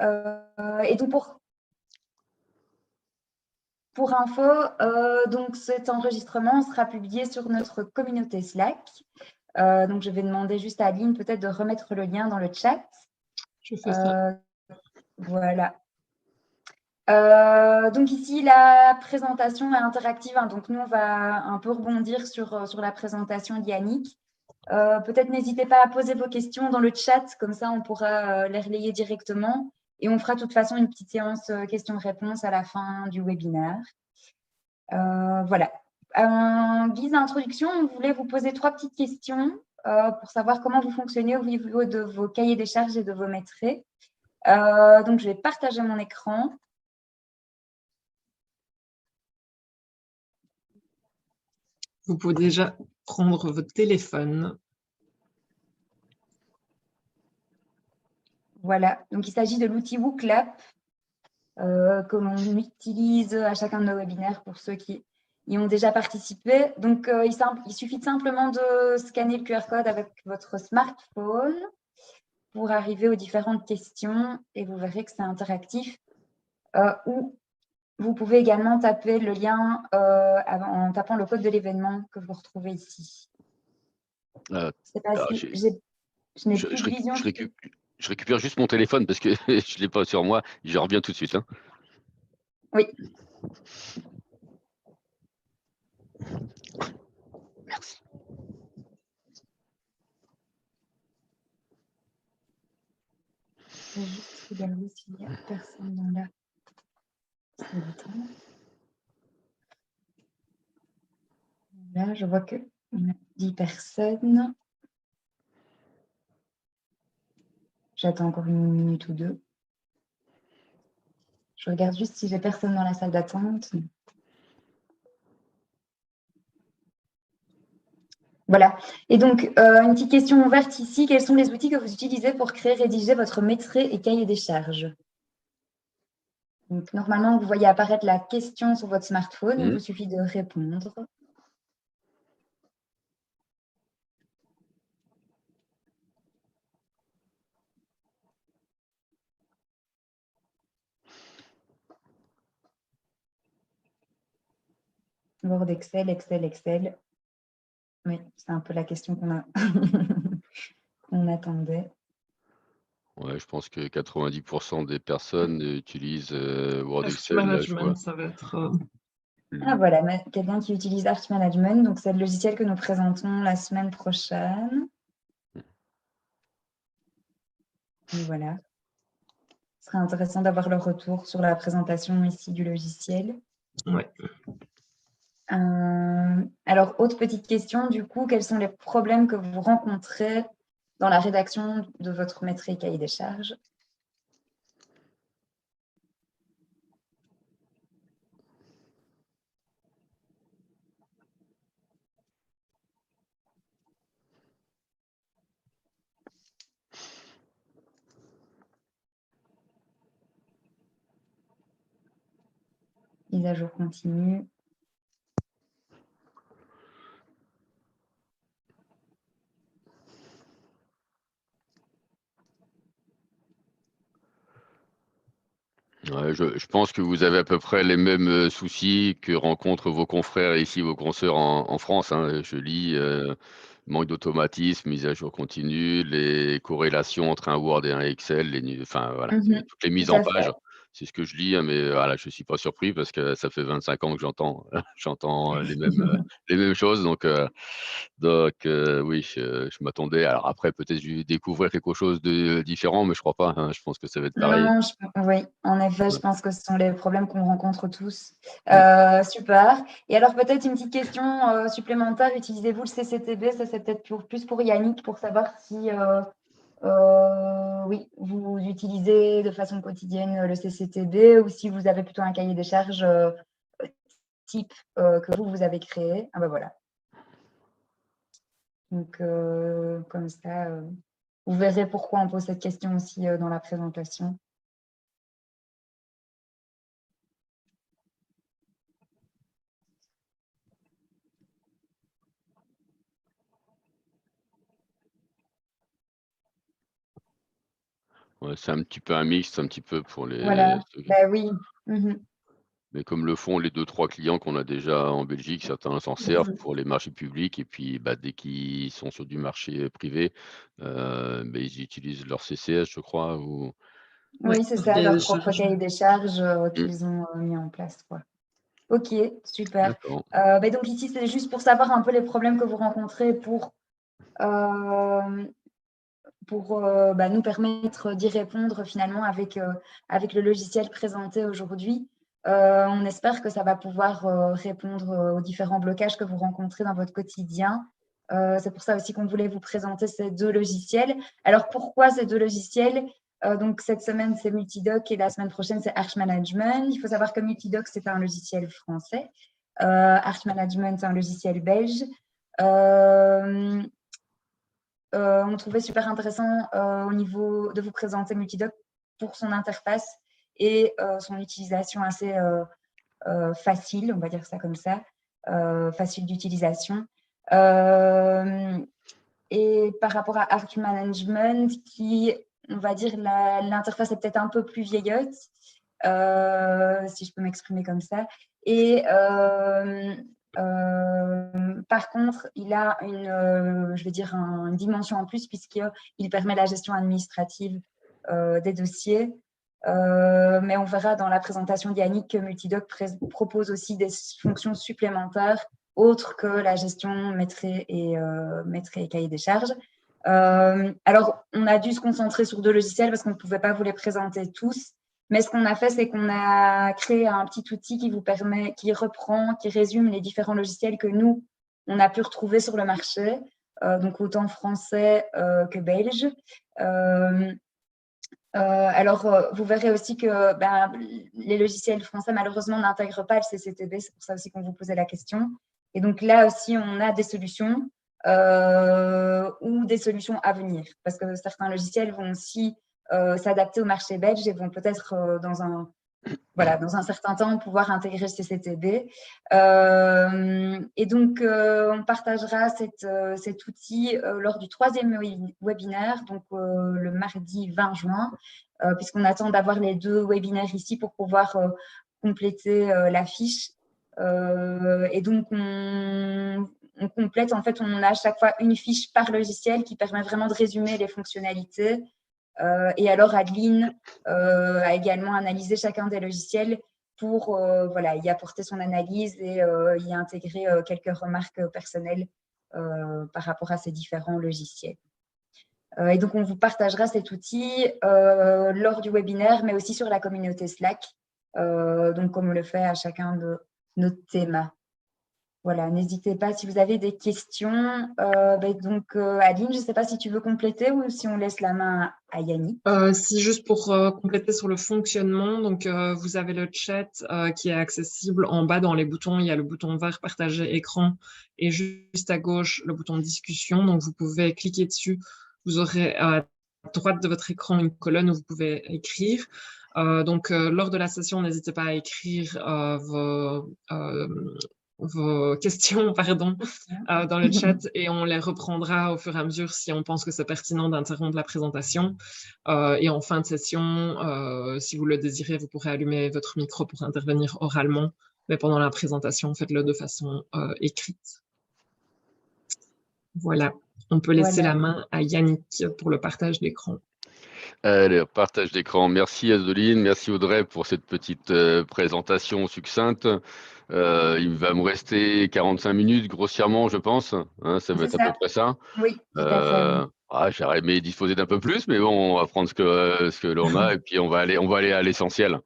Et donc pour info, donc cet enregistrement sera publié sur notre communauté Slack. Donc je vais demander juste à Aline peut-être de remettre le lien dans le chat. Je fais ça. Voilà. Donc ici, la présentation est interactive. Hein, donc nous, on va un peu rebondir sur la présentation d'Yannick. Peut-être n'hésitez pas à poser vos questions dans le chat, comme ça on pourra les relayer directement. Et on fera de toute façon une petite séance questions-réponses à la fin du webinaire. Voilà. En guise d'introduction, on voulait vous poser 3 petites questions pour savoir comment vous fonctionnez au niveau de vos cahiers des charges et de vos maîtrises. Donc, je vais partager mon écran. Vous pouvez déjà prendre votre téléphone. Voilà. Donc, il s'agit de l'outil WooClap que l'on utilise à chacun de nos webinaires pour ceux qui y ont déjà participé. Donc, il suffit simplement de scanner le QR code avec votre smartphone pour arriver aux différentes questions et vous verrez que c'est interactif. Ou vous pouvez également taper le lien en tapant le code de l'événement que vous retrouvez ici. C'est pas si je n'ai plus de vision. Je récupère juste mon téléphone parce que je ne l'ai pas sur moi. Je reviens tout de suite. Hein. Oui. Merci. Je vais juste regarder s'il n'y a personne dans la salle. Là, je vois qu'on a 10 personnes. J'attends encore 1 minute ou 2. Je regarde juste si j'ai personne dans la salle d'attente. Voilà. Et donc, une petite question ouverte ici. Quels sont les outils que vous utilisez pour créer, rédiger votre maîtrise et cahier des charges? Donc, normalement, vous voyez apparaître la question sur votre smartphone. Il vous suffit de répondre. Word, Excel, Excel, Excel. Oui, c'est un peu la question qu'on attendait. Ouais, je pense que 90% des personnes utilisent Word, Task Excel. Management, ça va être... Ah voilà, quelqu'un qui utilise Art Management. Donc, c'est le logiciel que nous présentons la semaine prochaine. Et voilà. Ce serait intéressant d'avoir leur retour sur la présentation ici du logiciel. Oui. Alors, autre petite question, du coup, quels sont les problèmes que vous rencontrez dans la rédaction de votre maîtrise et cahier des charges? Mise à jour continue. Ouais, je pense que vous avez à peu près les mêmes soucis que rencontrent vos confrères ici, vos consoeurs en France. Hein. Je lis manque d'automatisme, mise à jour continue, les corrélations entre un Word et un Excel, enfin voilà, toutes les mises Tout en à fait. page. C'est ce que je lis, hein, mais voilà, je ne suis pas surpris parce que ça fait 25 ans que j'entends les mêmes choses. Donc oui, je m'attendais. Alors après, peut-être je vais découvrir quelque chose de différent, mais je crois pas. Hein. Je pense que ça va être pareil. Non, oui, en effet, je pense que ce sont les problèmes qu'on rencontre tous. Mm. Super. Et alors, peut-être une petite question supplémentaire. Utilisez-vous le CCTB? Ça, c'est peut-être plus pour Yannick, pour savoir si oui, vous utilisez de façon quotidienne le CCTB ou si vous avez plutôt un cahier des charges type que vous avez créé. Ah ben voilà. Donc, comme ça, vous verrez pourquoi on pose cette question aussi dans la présentation. Ouais, c'est un petit peu un mix, un petit peu pour les Voilà, bah oui. Mhm. mais comme le font les 2-3 clients qu'on a déjà en Belgique, certains s'en servent Mhm. pour les marchés publics et puis, bah, dès qu'ils sont sur du marché privé, ils utilisent leur CCS, je crois ou Ouais, Oui, c'est leur ça, cahier leur des propre charges. cahier des charges mmh, qu'ils ont mis en place, quoi. Ok, super. d'accord. Donc ici, c'est juste pour savoir un peu les problèmes que vous rencontrez euh, pour nous permettre d'y répondre finalement avec le logiciel présenté aujourd'hui. On espère que ça va pouvoir répondre aux différents blocages que vous rencontrez dans votre quotidien. C'est pour ça aussi qu'on voulait vous présenter ces deux logiciels. Alors pourquoi ces deux logiciels? Donc cette semaine, c'est Multidoc et la semaine prochaine, c'est Arch Management. Il faut savoir que Multidoc, c'est un logiciel français. Arch Management, c'est un logiciel belge. On trouvait super intéressant au niveau de vous présenter Multidoc pour son interface et son utilisation assez facile, on va dire ça comme ça, facile d'utilisation. Et par rapport à Arch Management, qui, on va dire, l'interface est peut-être un peu plus vieillotte, si je peux m'exprimer comme ça. Et par contre, il a je vais dire, une dimension en plus puisqu'il permet la gestion administrative des dossiers. Mais on verra dans la présentation d'Yannick que Multidoc propose aussi des fonctions supplémentaires autres que la gestion maîtrise et cahier des charges. Alors, on a dû se concentrer sur deux logiciels parce qu'on ne pouvait pas vous les présenter tous. Mais ce qu'on a fait, c'est qu'on a créé un petit outil qui vous permet, qui résume les différents logiciels que nous, on a pu retrouver sur le marché, donc autant français que belge. Alors, vous verrez aussi que les logiciels français, malheureusement, n'intègrent pas le CCTB. C'est pour ça aussi qu'on vous posait la question. Et donc là aussi, on a des solutions ou des solutions à venir. Parce que certains logiciels vont aussi s'adapter au marché belge et vont peut-être dans un certain temps, pouvoir intégrer le CCTB. Et donc, on partagera cet outil lors du 3e webinaire, donc le mardi 20 juin, puisqu'on attend d'avoir les 2 webinaires ici pour pouvoir compléter la fiche. Et donc, on complète, en fait, on a à chaque fois une fiche par logiciel qui permet vraiment de résumer les fonctionnalités. Et alors, Adeline a également analysé chacun des logiciels pour y apporter son analyse et y intégrer quelques remarques personnelles par rapport à ces différents logiciels. Et donc, on vous partagera cet outil lors du webinaire, mais aussi sur la communauté Slack, donc comme on le fait à chacun de nos thèmes. Voilà, n'hésitez pas si vous avez des questions. Adeline, je ne sais pas si tu veux compléter ou si on laisse la main à Yannick. Si juste pour compléter sur le fonctionnement, donc vous avez le chat qui est accessible en bas dans les boutons. Il y a le bouton vert partager écran et juste à gauche le bouton discussion. Donc vous pouvez cliquer dessus. Vous aurez à droite de votre écran une colonne où vous pouvez écrire. Lors de la session, n'hésitez pas à écrire vos questions dans le chat et on les reprendra au fur et à mesure si on pense que c'est pertinent d'interrompre la présentation. Et en fin de session, si vous le désirez, vous pourrez allumer votre micro pour intervenir oralement, mais pendant la présentation, faites-le de façon écrite. Voilà, on peut laisser la main à Yannick pour le partage d'écran. Allez, partage d'écran. Merci Adeline, merci Audrey pour cette petite présentation succincte. Il va me rester 45 minutes grossièrement, je pense. Hein, ça va être à peu près ça. Oui, tout à fait. J'aurais aimé disposer d'un peu plus, mais bon, on va prendre ce que l'on a et puis on va aller à l'essentiel.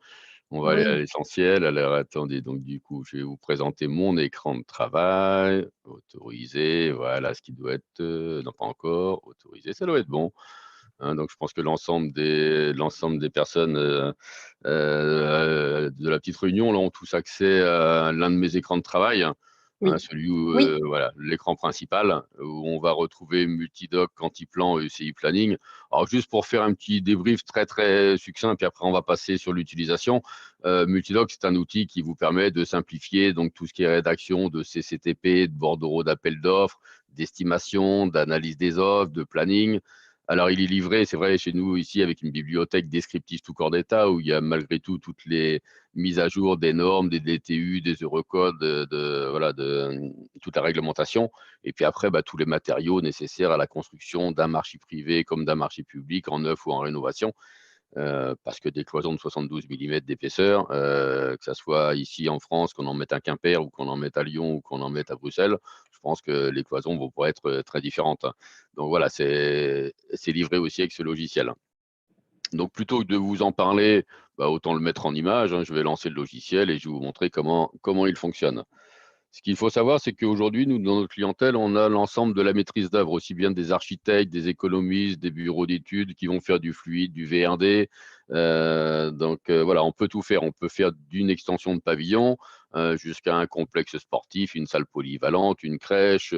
On va aller à l'essentiel. Alors attendez, donc du coup, je vais vous présenter mon écran de travail. Autoriser, voilà ce qui doit être. Non, pas encore. Autoriser, ça doit être bon. Hein, donc je pense que l'ensemble des personnes de la petite réunion là, ont tous accès à l'un de mes écrans de travail. Oui. Hein, celui où, voilà, l'écran principal, où on va retrouver Multidoc, Quantiplan et ECI Planning. Alors, juste pour faire un petit débrief très, très succinct, puis après, on va passer sur l'utilisation. Multidoc, c'est un outil qui vous permet de simplifier donc, tout ce qui est rédaction de CCTP, de bordereaux d'appel d'offres, d'estimation, d'analyse des offres, de planning. Alors, il est livré, c'est vrai, chez nous, ici, avec une bibliothèque descriptive tout corps d'État, où il y a malgré tout toutes les mises à jour des normes, des DTU, des Eurocodes, voilà, toute la réglementation. Et puis après, bah, tous les matériaux nécessaires à la construction d'un marché privé comme d'un marché public, en neuf ou en rénovation. Parce que des cloisons de 72 millimètres d'épaisseur, que ça soit ici en France, qu'on en mette à Quimper ou qu'on en mette à Lyon ou qu'on en mette à Bruxelles, je pense que les cloisons vont pouvoir être très différentes. Donc voilà, c'est livré aussi avec ce logiciel. Donc plutôt que de vous en parler, bah, autant le mettre en image, hein. Je vais lancer le logiciel et je vais vous montrer comment il fonctionne. Ce qu'il faut savoir, c'est qu'aujourd'hui, nous, dans notre clientèle, on a l'ensemble de la maîtrise d'œuvre, aussi bien des architectes, des économistes, des bureaux d'études qui vont faire du fluide, du VRD. Voilà, on peut tout faire. On peut faire d'une extension de pavillon jusqu'à un complexe sportif, une salle polyvalente, une crèche,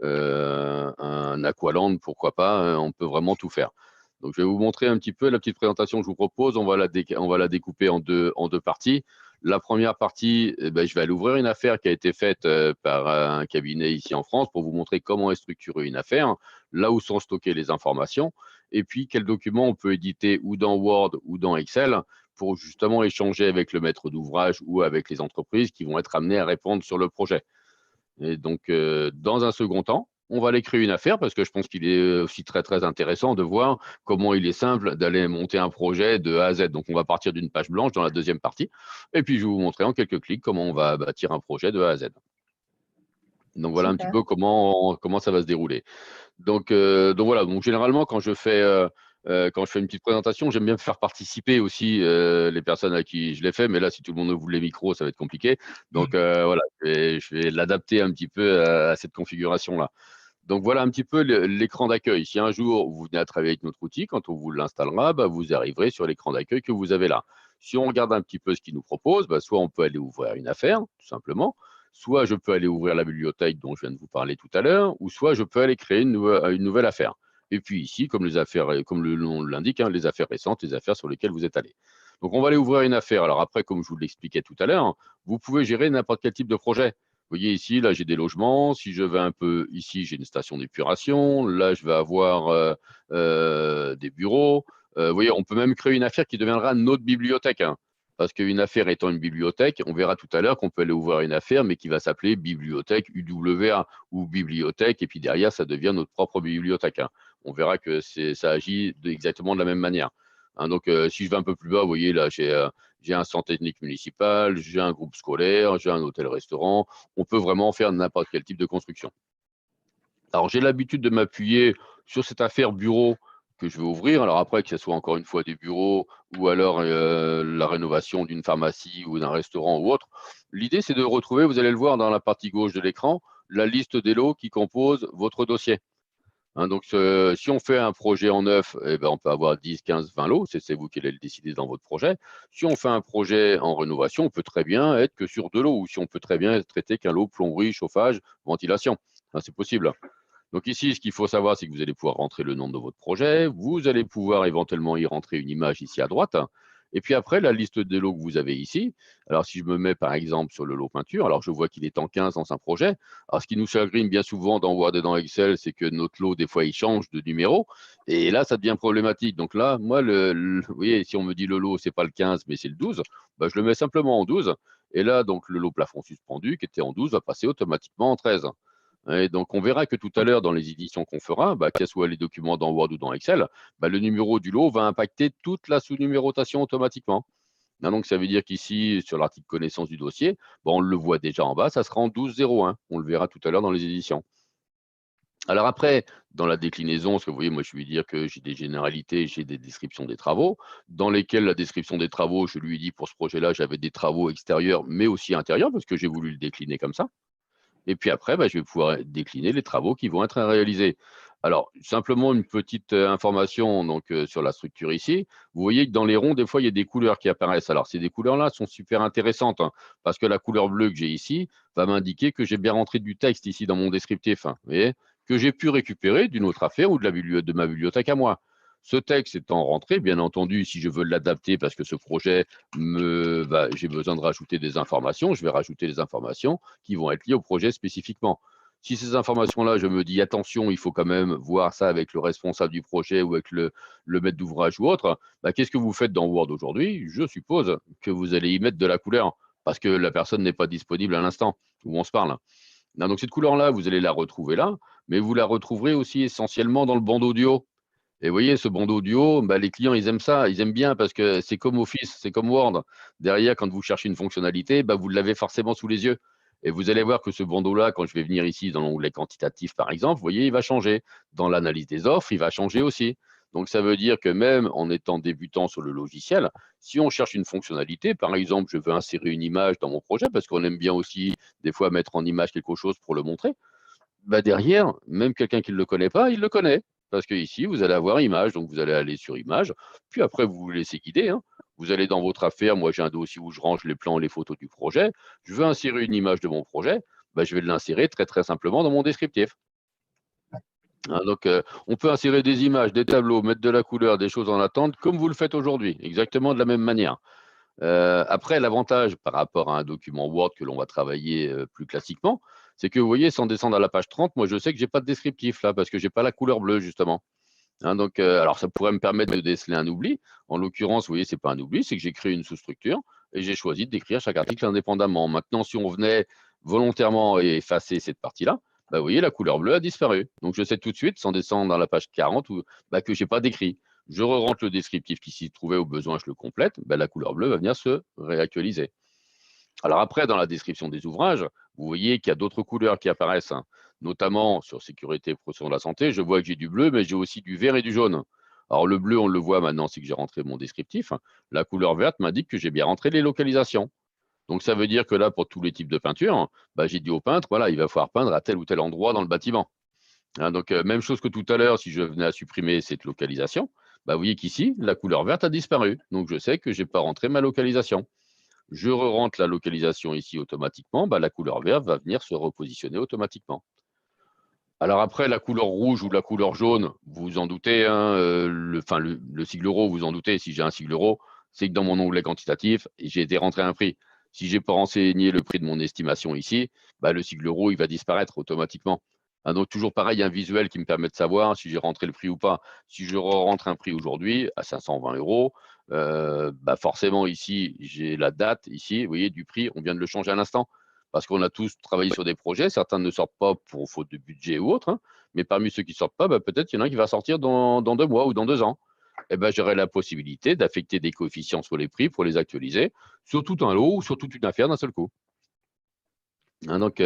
un aqualand, pourquoi pas. On peut vraiment tout faire. Donc, je vais vous montrer un petit peu la petite présentation que je vous propose. On va la découper en deux parties. La première partie, je vais aller ouvrir une affaire qui a été faite par un cabinet ici en France pour vous montrer comment est structurée une affaire, là où sont stockées les informations, et puis quels documents on peut éditer ou dans Word ou dans Excel pour justement échanger avec le maître d'ouvrage ou avec les entreprises qui vont être amenées à répondre sur le projet. Et donc, dans un second temps, on va aller créer une affaire parce que je pense qu'il est aussi très, très intéressant de voir comment il est simple d'aller monter un projet de A à Z. Donc, on va partir d'une page blanche dans la deuxième partie. Et puis, je vais vous montrer en quelques clics comment on va bâtir un projet de A à Z. Donc, voilà un petit Super. peu comment ça va se dérouler. Donc voilà, donc généralement, quand je fais une petite présentation, j'aime bien faire participer aussi les personnes à qui je l'ai fait. Mais là, si tout le monde ouvre les micros, ça va être compliqué. Donc voilà, je vais l'adapter un petit peu à cette configuration-là. Donc voilà un petit peu l'écran d'accueil. Si un jour vous venez à travailler avec notre outil, quand on vous l'installera, bah, vous arriverez sur l'écran d'accueil que vous avez là. Si on regarde un petit peu ce qu'il nous propose, bah, soit on peut aller ouvrir une affaire, tout simplement, soit je peux aller ouvrir la bibliothèque dont je viens de vous parler tout à l'heure, ou soit je peux aller créer une nouvelle affaire. Et puis ici, comme le nom l'indique, hein, les affaires récentes, les affaires sur lesquelles vous êtes allé. Donc on va aller ouvrir une affaire. Alors après, comme je vous l'expliquais tout à l'heure, vous pouvez gérer n'importe quel type de projet. Vous voyez ici, là, j'ai des logements. Si je vais un peu ici, j'ai une station d'épuration. Là, je vais avoir des bureaux. Vous voyez, on peut même créer une affaire qui deviendra notre bibliothèque, hein. Parce qu'une affaire étant une bibliothèque, on verra tout à l'heure qu'on peut aller ouvrir une affaire, mais qui va s'appeler bibliothèque UWA ou bibliothèque, et puis derrière, ça devient notre propre bibliothèque, hein. On verra que ça agit exactement de la même manière, hein. Donc, si je vais un peu plus bas, vous voyez, là, j'ai un centre technique municipal, j'ai un groupe scolaire, j'ai un hôtel-restaurant. On peut vraiment faire n'importe quel type de construction. Alors, j'ai l'habitude de m'appuyer sur cette affaire bureau que je vais ouvrir. Alors après, que ce soit encore une fois des bureaux ou alors la rénovation d'une pharmacie ou d'un restaurant ou autre, l'idée, c'est de retrouver, vous allez le voir dans la partie gauche de l'écran, la liste des lots qui composent votre dossier, hein. Donc, si on fait un projet en neuf, eh ben, on peut avoir 10, 15, 20 lots. C'est vous qui allez le décider dans votre projet. Si on fait un projet en rénovation, on peut très bien être que sur 2 lots, ou si on peut très bien être traité qu'un lot plomberie, chauffage, ventilation. Hein, c'est possible. Donc ici, ce qu'il faut savoir, c'est que vous allez pouvoir rentrer le nom de votre projet. Vous allez pouvoir éventuellement y rentrer une image ici à droite. Et puis après, la liste des lots que vous avez ici. Alors, si je me mets par exemple sur le lot peinture, alors je vois qu'il est en 15 dans un projet. Alors, ce qui nous chagrine bien souvent dans Word et dans Excel, c'est que notre lot, des fois, il change de numéro. Et là, ça devient problématique. Donc là, moi, vous voyez, si on me dit le lot, c'est pas le 15, mais c'est le 12, bah, je le mets simplement en 12. Et là, donc, le lot plafond suspendu, qui était en 12, va passer automatiquement en 13. Et donc, on verra que tout à l'heure, dans les éditions qu'on fera, que ce soit les documents dans Word ou dans Excel, le numéro du lot va impacter toute la sous-numérotation automatiquement. Donc, ça veut dire qu'ici, sur l'article connaissance du dossier, on le voit déjà en bas, ça sera en 12.01. On le verra tout à l'heure dans les éditions. Alors après, dans la déclinaison, parce que vous voyez, moi, je lui dire que j'ai des généralités, j'ai des descriptions des travaux, dans lesquelles la description des travaux, je lui ai dit pour ce projet-là, j'avais des travaux extérieurs, mais aussi intérieurs, parce que j'ai voulu le décliner comme ça. Et puis après, je vais pouvoir décliner les travaux qui vont être réalisés. Alors, simplement une petite information donc, sur la structure ici. Vous voyez que dans les ronds, des fois, il y a des couleurs qui apparaissent. Alors, ces couleurs-là sont super intéressantes, hein, parce que la couleur bleue que j'ai ici va m'indiquer que j'ai bien rentré du texte ici dans mon descriptif, hein, vous voyez, que j'ai pu récupérer d'une autre affaire ou de ma bibliothèque à moi. Ce texte étant rentré, bien entendu, si je veux l'adapter parce que ce projet, j'ai besoin de rajouter des informations, je vais rajouter des informations qui vont être liées au projet spécifiquement. Si ces informations-là, je me dis attention, il faut quand même voir ça avec le responsable du projet ou avec le maître d'ouvrage ou autre, bah, qu'est-ce que vous faites dans Word aujourd'hui? Je suppose que vous allez y mettre de la couleur parce que la personne n'est pas disponible à l'instant où on se parle. Non, donc cette couleur-là, vous allez la retrouver là, mais vous la retrouverez aussi essentiellement dans le bandeau audio. Et vous voyez, ce bandeau audio, bah, les clients, ils aiment ça, ils aiment bien parce que c'est comme Office, c'est comme Word. Derrière, quand vous cherchez une fonctionnalité, bah, vous l'avez forcément sous les yeux. Et vous allez voir que ce bandeau-là, quand je vais venir ici dans l'onglet quantitatif, par exemple, vous voyez, il va changer. Dans l'analyse des offres, il va changer aussi. Donc, ça veut dire que même en étant débutant sur le logiciel, si on cherche une fonctionnalité, par exemple, je veux insérer une image dans mon projet, parce qu'on aime bien aussi, des fois, mettre en image quelque chose pour le montrer, bah derrière, même quelqu'un qui ne le connaît pas, il le connaît. Parce que ici, vous allez avoir image, donc vous allez aller sur image, puis après, vous vous laissez guider, hein. Vous allez dans votre affaire, moi j'ai un dossier où je range les plans, les photos du projet. Je veux insérer une image de mon projet, bah, je vais l'insérer très très simplement dans mon descriptif. Hein, donc, on peut insérer des images, des tableaux, mettre de la couleur, des choses en attente, comme vous le faites aujourd'hui, exactement de la même manière. Après, l'avantage par rapport à un document Word que l'on va travailler plus classiquement, c'est que vous voyez, sans descendre à la page 30, moi je sais que j'ai pas de descriptif là, parce que j'ai pas la couleur bleue justement. Hein, donc, alors ça pourrait me permettre de déceler un oubli. En l'occurrence, vous voyez, c'est pas un oubli, c'est que j'ai créé une sous-structure et j'ai choisi de décrire chaque article indépendamment. Maintenant, si on venait volontairement effacer cette partie-là, bah, vous voyez, la couleur bleue a disparu. Donc, je sais tout de suite, sans descendre dans la page 40, bah, que j'ai pas d'écrit. Je re-rentre le descriptif qui s'y trouvait, au besoin, je le complète, bah, la couleur bleue va venir se réactualiser. Alors après, dans la description des ouvrages, vous voyez qu'il y a d'autres couleurs qui apparaissent, hein. Notamment sur sécurité et protection de la santé, je vois que j'ai du bleu, mais j'ai aussi du vert et du jaune. Alors le bleu, on le voit maintenant, c'est que j'ai rentré mon descriptif. La couleur verte m'indique que j'ai bien rentré les localisations. Donc ça veut dire que là, pour tous les types de peinture, bah, j'ai dit au peintre, voilà, il va falloir peindre à tel ou tel endroit dans le bâtiment. Hein, donc même chose que tout à l'heure, si je venais à supprimer cette localisation, bah, vous voyez qu'ici, la couleur verte a disparu. Donc je sais que je n'ai pas rentré ma localisation. Je re-rentre la localisation ici automatiquement, bah, la couleur verte va venir se repositionner automatiquement. Alors après, la couleur rouge ou la couleur jaune, vous vous en doutez, hein, le sigle euro, vous en doutez, si j'ai un sigle euro, c'est que dans mon onglet quantitatif, j'ai été rentré un prix. Si je n'ai pas renseigné le prix de mon estimation ici, bah, le sigle euro, il va disparaître automatiquement. Hein, donc toujours pareil, un visuel qui me permet de savoir si j'ai rentré le prix ou pas. Si je rentre un prix aujourd'hui à 520 euros, bah forcément ici, j'ai la date ici, vous voyez, du prix, on vient de le changer à l'instant parce qu'on a tous travaillé sur des projets. Certains ne sortent pas pour faute de budget ou autre, hein, mais parmi ceux qui ne sortent pas, bah, peut-être qu'il y en a un qui va sortir dans 2 mois ou dans 2 ans. Et ben, j'aurai la possibilité d'affecter des coefficients sur les prix pour les actualiser sur tout un lot ou sur toute une affaire d'un seul coup. Hein, donc,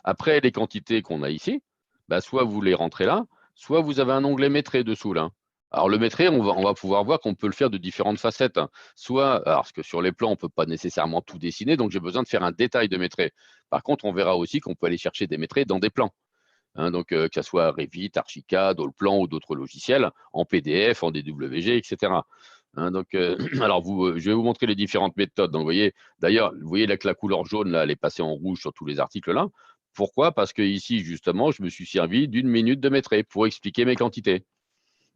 après, les quantités qu'on a ici, bah, soit vous les rentrez là, soit vous avez un onglet maîtrise dessous là. Alors, le maîtrise, on va pouvoir voir qu'on peut le faire de différentes facettes, hein. Soit, alors, parce que sur les plans, on ne peut pas nécessairement tout dessiner, donc j'ai besoin de faire un détail de maîtrise. Par contre, on verra aussi qu'on peut aller chercher des maîtrises dans des plans. Hein, donc, que ce soit Revit, Archicad, Allplan ou d'autres logiciels, en PDF, en DWG, etc. Hein, donc, alors, je vais vous montrer les différentes méthodes. Donc, vous voyez, d'ailleurs, vous voyez là que la couleur jaune, là, elle est passée en rouge sur tous les articles là. Pourquoi? Parce que ici, justement, je me suis servi d'une minute de maîtrise pour expliquer mes quantités.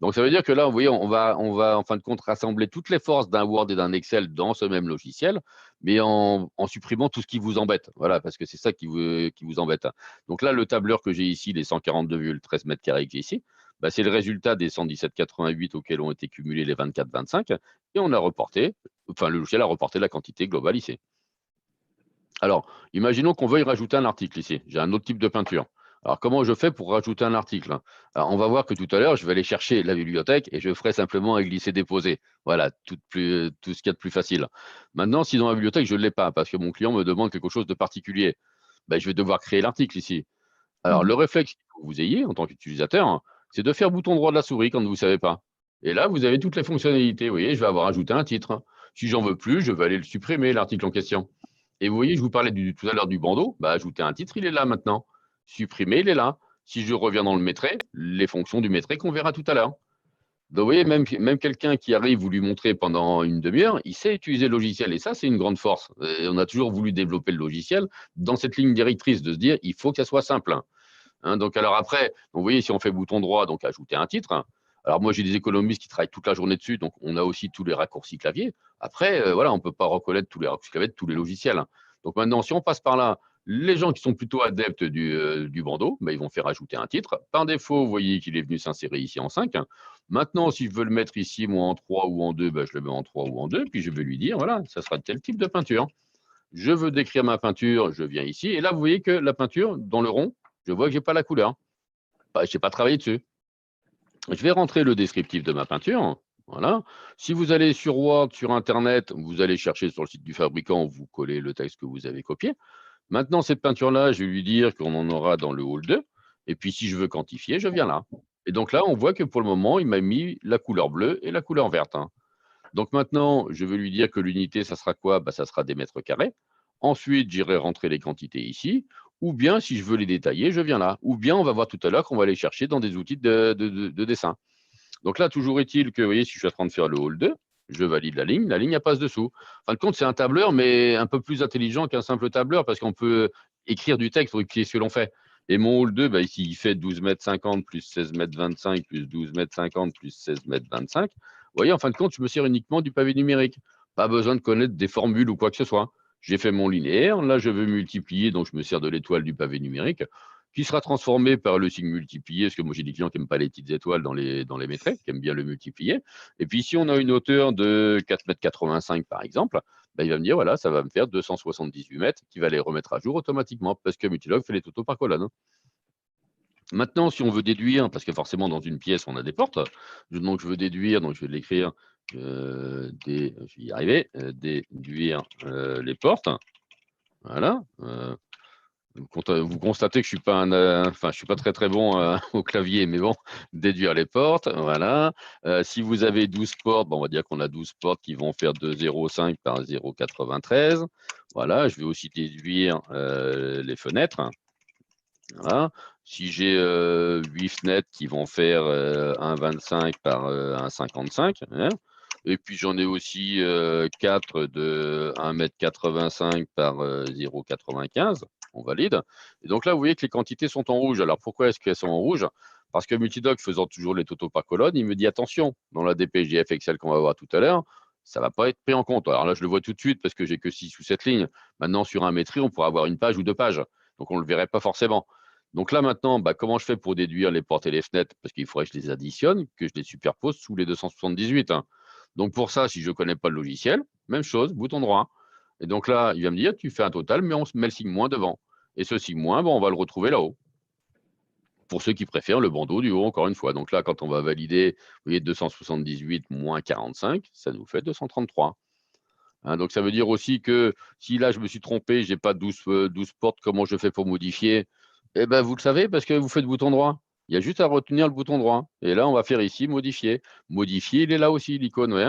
Donc, ça veut dire que là, vous voyez, on va en fin de compte rassembler toutes les forces d'un Word et d'un Excel dans ce même logiciel, mais en supprimant tout ce qui vous embête. Voilà, parce que c'est ça qui vous embête. Donc là, le tableur que j'ai ici, les 142,13 mètres carrés que j'ai ici, bah, c'est le résultat des 117,88 auxquels ont été cumulés les 24,25, et on a reporté, enfin, le logiciel a reporté la quantité globale ici. Alors, imaginons qu'on veuille rajouter un article ici. J'ai un autre type de peinture. Alors, comment je fais pour rajouter un article? Alors, on va voir que tout à l'heure, je vais aller chercher la bibliothèque et je ferai simplement un glisser-déposer. Voilà, tout ce qu'il y a de plus facile. Maintenant, si dans la bibliothèque, je ne l'ai pas parce que mon client me demande quelque chose de particulier, ben, je vais devoir créer l'article ici. Alors, le réflexe que vous ayez en tant qu'utilisateur, c'est de faire bouton droit de la souris quand vous ne savez pas. Et là, vous avez toutes les fonctionnalités. Vous voyez, je vais avoir ajouté un titre. Si j'en veux plus, je vais aller le supprimer, l'article en question. Et vous voyez, je vous parlais tout à l'heure du bandeau. Bah, ajouter un titre, il est là maintenant. Supprimer, il est là. Si je reviens dans le maîtrise, les fonctions du maîtrise qu'on verra tout à l'heure. Donc, vous voyez, même quelqu'un qui arrive, vous lui montrer pendant une demi-heure, il sait utiliser le logiciel. Et ça, c'est une grande force. Et on a toujours voulu développer le logiciel dans cette ligne directrice de se dire, il faut que ça soit simple. Hein, donc, alors après, donc, vous voyez, si on fait bouton droit, donc ajouter un titre. Alors, moi, j'ai des économistes qui travaillent toute la journée dessus, donc on a aussi tous les raccourcis clavier. Après, voilà, on ne peut pas reconnaître tous les raccourcis clavier de tous les logiciels. Donc, maintenant, si on passe par là, Les gens qui sont plutôt adeptes du bandeau, bah, ils vont faire ajouter un titre. Par défaut, vous voyez qu'il est venu s'insérer ici en 5. Maintenant, si je veux le mettre ici, moi, en 3 ou en 2, bah, je le mets en 3 ou en 2, puis je vais lui dire, voilà, ça sera tel type de peinture. Je veux décrire ma peinture, je viens ici. Et là, vous voyez que la peinture, dans le rond, je vois que je n'ai pas la couleur. Bah, je n'ai pas travaillé dessus. Je vais rentrer le descriptif de ma peinture. Voilà. Si vous allez sur Word, sur Internet, vous allez chercher sur le site du fabricant, vous collez le texte que vous avez copié. Maintenant, cette peinture-là, je vais lui dire qu'on en aura dans le hall 2. Et puis, si je veux quantifier, je viens là. Et donc là, on voit que pour le moment, il m'a mis la couleur bleue et la couleur verte. Donc maintenant, je vais lui dire que l'unité, ça sera quoi? Bah, ça sera des mètres carrés. Ensuite, j'irai rentrer les quantités ici. Ou bien, si je veux les détailler, je viens là. Ou bien, on va voir tout à l'heure qu'on va les chercher dans des outils de dessin. Donc là, toujours est-il que, vous voyez, si je suis en train de faire le hall 2, je valide la ligne elle passe dessous. En fin de compte, c'est un tableur, mais un peu plus intelligent qu'un simple tableur, parce qu'on peut écrire du texte pour expliquer ce que l'on fait. Et mon hall 2, bah, ici, il fait 12 mètres 50 plus 16 mètres 25 plus 12 mètres 50 plus 16 mètres 25. Vous voyez, en fin de compte, je me sers uniquement du pavé numérique. Pas besoin de connaître des formules ou quoi que ce soit. J'ai fait mon linéaire. Là, je veux multiplier, donc je me sers de l'étoile du pavé numérique, qui sera transformé par le signe multiplié, parce que moi j'ai des clients qui n'aiment pas les petites étoiles dans les métraits, qui aiment bien le multiplier. Et puis si on a une hauteur de 4,85 m par exemple, bah, il va me dire, voilà, ça va me faire 278 mètres, qui va les remettre à jour automatiquement, parce que Multilog fait les totaux par colonne. Maintenant, si on veut déduire, parce que forcément dans une pièce on a des portes, donc je veux déduire, donc je vais l'écrire, je vais y arriver, déduire les portes, voilà. Vous constatez que je suis pas je suis pas très bon au clavier, mais bon, déduire les portes, voilà. Si vous avez 12 portes, on va dire qu'on a 12 portes qui vont faire de 0,5 par 0,93. Voilà, je vais aussi déduire les fenêtres. Voilà. Si j'ai 8 fenêtres qui vont faire 1,25 par 1,55, hein. Et puis j'en ai aussi 4 de 1,85 m par 0,95. On valide. Et donc là, vous voyez que les quantités sont en rouge. Alors pourquoi est-ce qu'elles sont en rouge? Parce que Multidoc, faisant toujours les totaux par colonne, il me dit attention, dans la DPGF Excel qu'on va voir tout à l'heure, ça ne va pas être pris en compte. Alors là, je le vois tout de suite parce que j'ai que 6 ou 7 lignes. Maintenant, sur un métri, on pourra avoir une page ou 2 pages. Donc on ne le verrait pas forcément. Donc là maintenant, bah, comment je fais pour déduire les portes et les fenêtres? Parce qu'il faudrait que je les additionne, que je les superpose sous les 278. Donc pour ça, si je ne connais pas le logiciel, même chose, bouton droit. Et donc là, il va me dire, tu fais un total, mais on se met le signe moins devant. Et ce signe moins, bon, on va le retrouver là-haut. Pour ceux qui préfèrent le bandeau du haut, encore une fois. Donc là, quand on va valider, vous voyez, 278 moins 45, ça nous fait 233. Donc ça veut dire aussi que si là, je me suis trompé, je n'ai pas 12 portes, comment je fais pour modifier? Eh ben, vous le savez, parce que vous faites bouton droit. Il y a juste à retenir le bouton droit. Et là, on va faire ici, modifier. Modifier, il est là aussi, l'icône, ouais.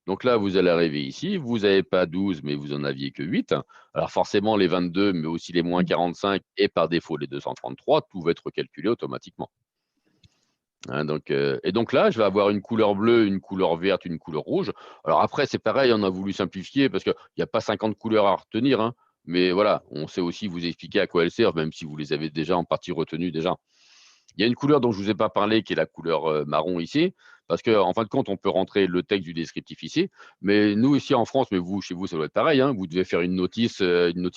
Donc là, vous allez arriver ici, vous n'avez pas 12, mais vous en aviez que 8. Alors forcément, les 22, mais aussi les moins 45 et par défaut les 233, tout va être calculé automatiquement. Et donc là, je vais avoir une couleur bleue, une couleur verte, une couleur rouge. Alors après, c'est pareil, on a voulu simplifier parce qu'il n'y a pas 50 couleurs à retenir. Mais voilà, on sait aussi vous expliquer à quoi elles servent, même si vous les avez déjà en partie retenues déjà. Il y a une couleur dont je ne vous ai pas parlé, qui est la couleur marron ici, parce qu'en fin de compte, on peut rentrer le texte du descriptif ici. Mais nous, ici en France, mais vous, chez vous, ça doit être pareil, vous devez faire une notice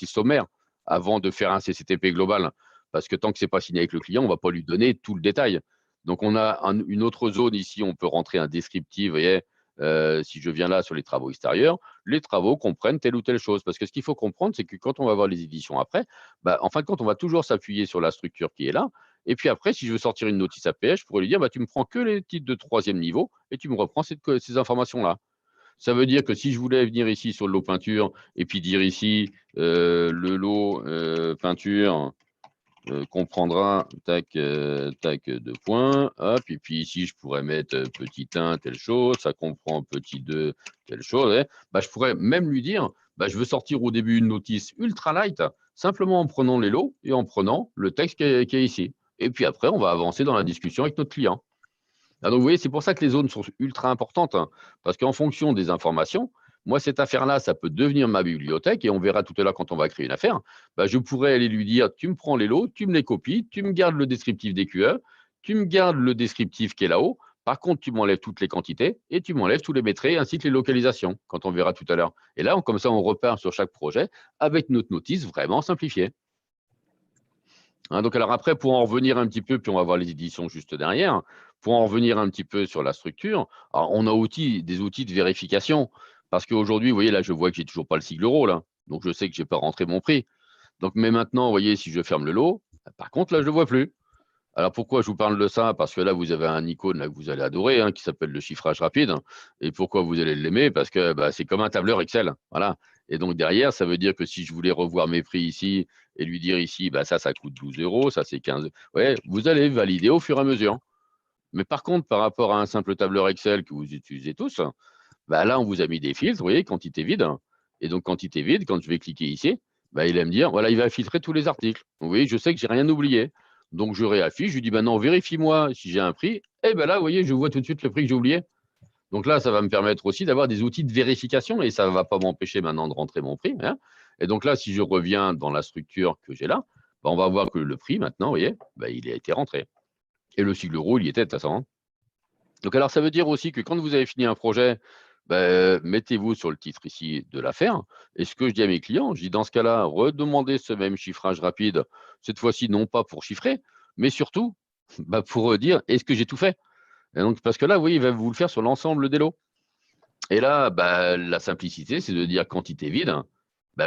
sommaire avant de faire un CCTP global. Parce que tant que ce n'est pas signé avec le client, on ne va pas lui donner tout le détail. Donc, on a une autre zone ici, on peut rentrer un descriptif, vous voyez, si je viens là sur les travaux extérieurs, les travaux comprennent telle ou telle chose. Parce que ce qu'il faut comprendre, c'est que quand on va voir les éditions après, en fin de compte, on va toujours s'appuyer sur la structure qui est là. Et puis après, si je veux sortir une notice APS, je pourrais lui dire, tu me prends que les titres de 3e niveau et tu me reprends ces informations-là. Ça veut dire que si je voulais venir ici sur le lot peinture et puis dire ici, le lot peinture comprendra, tac, 2 points, hop, et puis ici, je pourrais mettre petit 1, telle chose, ça comprend petit 2, telle chose, je pourrais même lui dire, je veux sortir au début une notice ultra light, simplement en prenant les lots et en prenant le texte qui est ici. Et puis après, on va avancer dans la discussion avec notre client. Donc, vous voyez, c'est pour ça que les zones sont ultra importantes, parce qu'en fonction des informations, moi, cette affaire-là, ça peut devenir ma bibliothèque, et on verra tout à l'heure quand on va créer une affaire, je pourrais aller lui dire, tu me prends les lots, tu me les copies, tu me gardes le descriptif des QE, tu me gardes le descriptif qui est là-haut, par contre, tu m'enlèves toutes les quantités, et tu m'enlèves tous les métraits, ainsi que les localisations, quand on verra tout à l'heure. Et là, comme ça, on repart sur chaque projet avec notre notice vraiment simplifiée. Hein, donc, alors après, pour en revenir un petit peu, puis on va voir les éditions juste derrière, pour en revenir un petit peu sur la structure, alors on a des outils de vérification. Parce qu'aujourd'hui, vous voyez, là, je vois que j'ai toujours pas le sigle euro, là. Donc, je sais que j'ai pas rentré mon prix. Donc, mais maintenant, vous voyez, si je ferme le lot, par contre, là, je ne le vois plus. Alors, pourquoi je vous parle de ça? Parce que là, vous avez un icône là, que vous allez adorer, hein, qui s'appelle le chiffrage rapide. Et pourquoi vous allez l'aimer? Parce que bah, c'est comme un tableur Excel. Voilà. Et donc, derrière, ça veut dire que si je voulais revoir mes prix ici et lui dire ici, bah, ça coûte 12 euros, ça, c'est 15. Ouais, vous allez valider au fur et à mesure. Mais par contre, par rapport à un simple tableur Excel que vous utilisez tous, bah, là, on vous a mis des filtres, vous voyez, quantité vide. Et donc, quantité vide, quand je vais cliquer ici, bah, il va me dire, voilà, il va filtrer tous les articles. Vous voyez, je sais que j'ai rien oublié. Donc, je réaffiche, je lui dis, maintenant, vérifie-moi si j'ai un prix. Et ben là, vous voyez, je vois tout de suite le prix que j'ai oublié. Donc là, ça va me permettre aussi d'avoir des outils de vérification et ça ne va pas m'empêcher maintenant de rentrer mon prix, hein. Et donc là, si je reviens dans la structure que j'ai là, bah, on va voir que le prix, maintenant, vous voyez, bah, il a été rentré. Et le sigle euro, il y était de toute façon, hein. Donc, alors, ça veut dire aussi que quand vous avez fini un projet, mettez-vous sur le titre ici de l'affaire. Et ce que je dis à mes clients, je dis dans ce cas-là, redemandez ce même chiffrage rapide, cette fois-ci, non pas pour chiffrer, mais surtout pour dire est-ce que j'ai tout fait? Et donc, parce que là, oui, il va vous le faire sur l'ensemble des lots. Et là, la simplicité, c'est de dire quantité vide.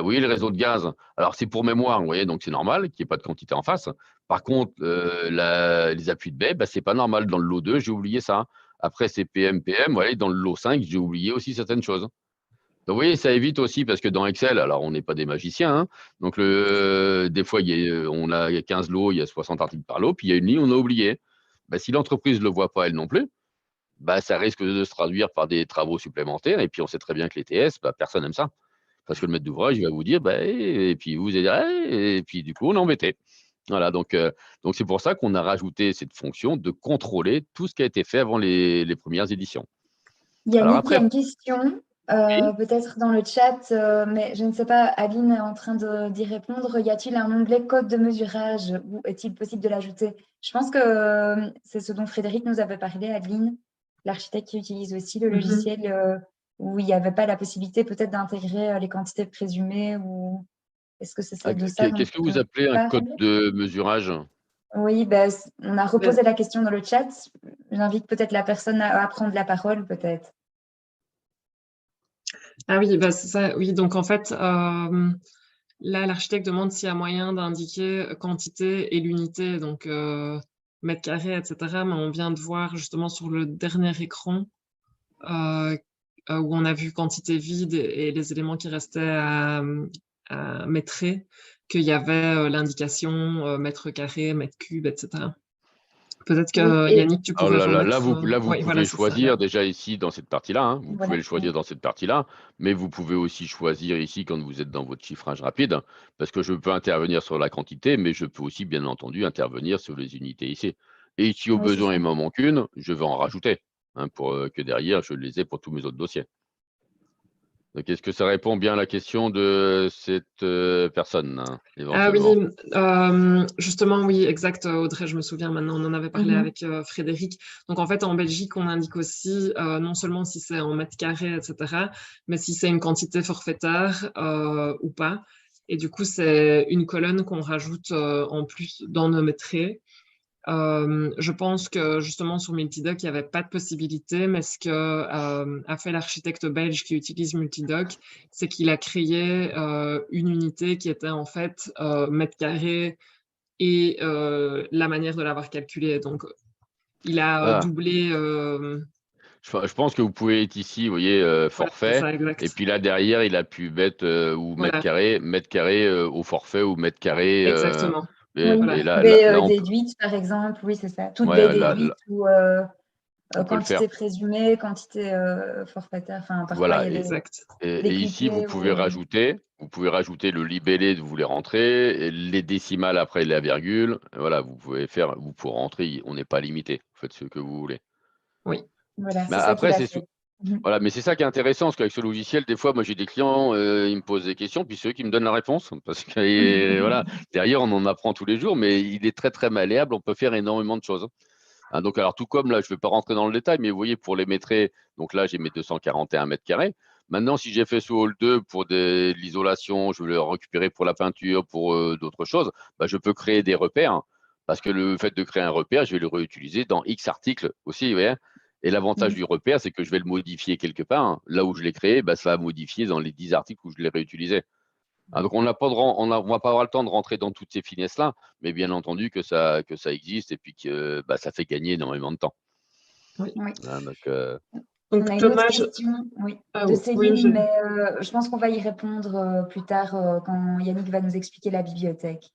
Oui, le réseau de gaz. Alors, c'est pour mémoire, vous voyez, donc c'est normal qu'il n'y ait pas de quantité en face. Par contre, les appuis de baie, c'est pas normal. Dans le lot 2, j'ai oublié ça. Après, c'est PM. Vous voyez, dans le lot 5, j'ai oublié aussi certaines choses. Donc, vous voyez, ça évite aussi, parce que dans Excel, alors on n'est pas des magiciens, hein, donc des fois, on a 15 lots, il y a 60 articles par lot, puis il y a une ligne, on a oublié. Si l'entreprise ne le voit pas, elle non plus, ça risque de se traduire par des travaux supplémentaires. Et puis, on sait très bien que les TS, personne n'aime ça. Parce que le maître d'ouvrage, il va vous dire, et puis vous allez dire, et puis du coup, on est embêté. Voilà, donc c'est pour ça qu'on a rajouté cette fonction de contrôler tout ce qui a été fait avant les premières éditions. Alors Yannick, il y a après, une question, oui, peut-être dans le chat, mais je ne sais pas, Aline est en train d'y répondre. Y a-t-il un onglet code de mesurage ou est-il possible de l'ajouter? Je pense que c'est ce dont Frédéric nous avait parlé, Adeline, l'architecte qui utilise aussi le logiciel où il n'y avait pas la possibilité peut-être d'intégrer les quantités présumées ou est-ce que c'est de ça dont qu'est-ce que vous on appelez un code parle? de mesurage? Oui, on a reposé la question dans le chat. J'invite peut-être la personne à prendre la parole, peut-être. Ah oui, c'est ça. Oui, donc en fait, là, l'architecte demande s'il y a moyen d'indiquer quantité et l'unité, donc mètre carré, etc. Mais on vient de voir justement sur le dernier écran où on a vu quantité vide et les éléments qui restaient à métrer, qu'il y avait l'indication mètre carré, mètre cube, etc. Peut-être Oui, que et Yannick, tu Oh pourrais là là, remettre. là, vous Oui, voilà, pouvez c'est ça. choisir déjà ici dans cette partie-là, hein, vous pouvez voilà. le choisir dans cette partie-là, mais vous pouvez aussi choisir ici quand vous êtes dans votre chiffrage rapide, parce que je peux intervenir sur la quantité, mais je peux aussi bien entendu intervenir sur les unités ici. Et si au Oui, c'est besoin ça. il m'en manque une, je vais en rajouter, hein, pour que derrière je les ai pour tous mes autres dossiers. Donc est-ce que ça répond bien à la question de cette personne, hein, Ah oui, éventuellement? justement, oui, exact, Audrey, je me souviens maintenant, on en avait parlé avec Frédéric. Donc, en fait, en Belgique, on indique aussi non seulement si c'est en mètres carrés, etc., mais si c'est une quantité forfaitaire ou pas. Et du coup, c'est une colonne qu'on rajoute en plus dans nos métrés. Je pense que justement sur Multidoc, il n'y avait pas de possibilité, mais ce que a fait l'architecte belge qui utilise Multidoc, c'est qu'il a créé une unité qui était en fait mètre carré et la manière de l'avoir calculée. Donc, il a Ah, doublé. je pense que vous pouvez être ici, vous voyez, Voilà, c'est forfait, ça, et exact. puis là derrière, il a pu mettre ou Voilà, mètre carré au forfait ou mètre carré. exactement. Oui, Voilà. Et là, baie on peut, déduite, par exemple. Oui, c'est ça. Toute baie ouais, déduite ou on peut le faire. quantité présumée, quantité forfaitaire. Enfin, parfois, il y Voilà. a Exact. des Et ici, QT vous pouvez rajouter le libellé que vous voulez rentrer, et les décimales après la virgule. Voilà, vous pouvez rentrer, on n'est pas limité. Vous faites ce que vous voulez. Oui. Voilà, Mais c'est ça qu'il après, a fait. Mhm. voilà, mais c'est ça qui est intéressant, parce qu'avec ce logiciel, des fois, moi j'ai des clients, ils me posent des questions, puis c'est eux qui me donnent la réponse. Parce que voilà, derrière, on en apprend tous les jours, mais il est très très malléable, on peut faire énormément de choses. Hein, donc, alors tout comme là, je ne vais pas rentrer dans le détail, mais vous voyez, pour les métrés, donc là j'ai mes 241 mètres carrés. Maintenant, si j'ai fait sous Hall 2 pour de l'isolation, je veux le récupérer pour la peinture, pour d'autres choses, bah, je peux créer des repères. Parce que le fait de créer un repère, je vais le réutiliser dans X articles aussi. Vous voyez. Et l'avantage du repère, c'est que je vais le modifier quelque part, hein. Là où je l'ai créé, bah, ça va modifier dans les 10 articles où je l'ai réutilisé. Ah, donc, on va pas avoir le temps de rentrer dans toutes ces finesses-là, mais bien entendu que ça existe et puis que bah, ça fait gagner énormément de temps. Oui. Hein, donc, On a une autre Thomas, question Ah, de oui, Céline, mais je pense qu'on va y répondre plus tard quand Yannick va nous expliquer la bibliothèque.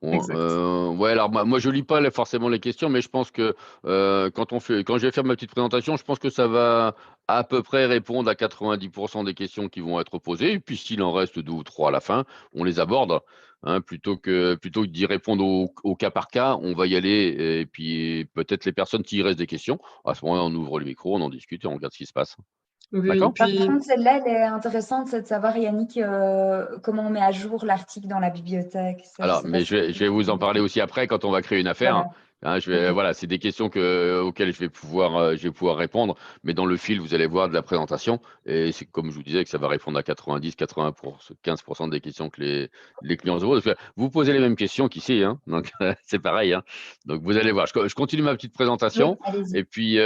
Exact. Ouais, alors moi je lis pas forcément les questions, mais je pense que quand je vais faire ma petite présentation, je pense que ça va à peu près répondre à 90% des questions qui vont être posées. Et puis s'il en reste 2 ou 3 à la fin, on les aborde. Hein, plutôt que d'y répondre au cas par cas, on va y aller. Et puis peut-être les personnes qui y restent des questions, à ce moment-là, on ouvre le micro, on en discute et on regarde ce qui se passe. Oui, D'accord? Par puis contre, celle-là, elle est intéressante, c'est de savoir, Yannick, comment on met à jour l'article dans la bibliothèque. Ça, je Alors, sais pas mais si je vais vous en parler aussi après quand on va créer une affaire. Voilà. Hein, Ok. voilà, c'est des questions auxquelles je vais pouvoir répondre, mais dans le fil, vous allez voir de la présentation, et c'est comme je vous disais que ça va répondre à 90, 80 15% des questions que les clients se posent. Parce que vous posez les mêmes questions qu'ici, hein, donc c'est pareil. Hein. Donc vous allez voir, je continue ma petite Oui, présentation, allez-y. et puis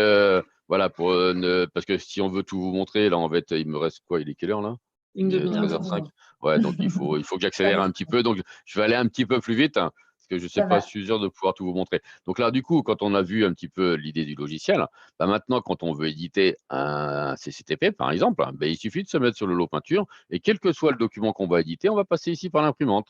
voilà, parce que si on veut tout vous montrer, là, il me reste quoi? Il est quelle heure là? une Il est demi-heure. 13h05. Ouais, donc il faut que j'accélère un petit peu. Donc, je vais aller un petit peu plus vite, hein, parce que je ne sais Ça pas, va. je suis sûr de pouvoir tout vous montrer. Donc là, du coup, quand on a vu un petit peu l'idée du logiciel, bah maintenant, quand on veut éditer un CCTP, par exemple, bah, il suffit de se mettre sur le lot peinture et quel que soit le document qu'on va éditer, on va passer ici par l'imprimante.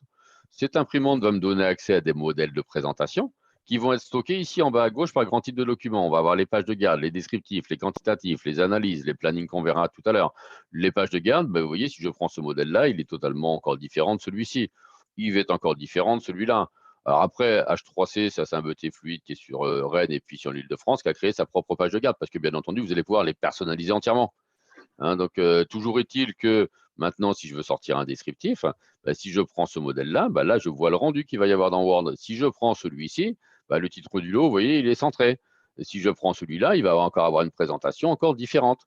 Cette imprimante va me donner accès à des modèles de présentation qui vont être stockés ici en bas à gauche par grand type de document. On va avoir les pages de garde, les descriptifs, les quantitatifs, les analyses, les plannings qu'on verra tout à l'heure. Les pages de garde, ben, vous voyez, si je prends ce modèle-là, il est totalement encore différent de celui-ci. Il va être encore différent de celui-là. Alors après, H3C, ça c'est un BT fluide qui est sur Rennes et puis sur l'île de France, qui a créé sa propre page de garde, parce que bien entendu, vous allez pouvoir les personnaliser entièrement. Hein, donc, toujours est-il que maintenant, si je veux sortir un descriptif, bah, si je prends ce modèle-là, bah, là, je vois le rendu qu'il va y avoir dans Word. Si je prends celui-ci, bah, le titre du lot, vous voyez, il est centré. Et si je prends celui-là, il va encore avoir une présentation encore différente.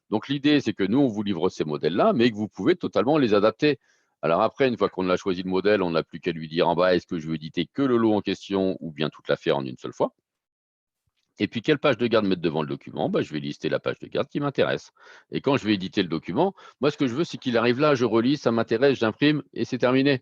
Donc, l'idée, c'est que nous, on vous livre ces modèles-là, mais que vous pouvez totalement les adapter. Alors après, une fois qu'on a choisi le modèle, on n'a plus qu'à lui dire en bas, est-ce que je veux éditer que le lot en question ou bien toute l'affaire en une seule fois. Et puis, quelle page de garde mettre devant le document? Bah, je vais lister la page de garde qui m'intéresse. Et quand je vais éditer le document, moi, ce que je veux, c'est qu'il arrive là, je relis, ça m'intéresse, j'imprime et c'est terminé.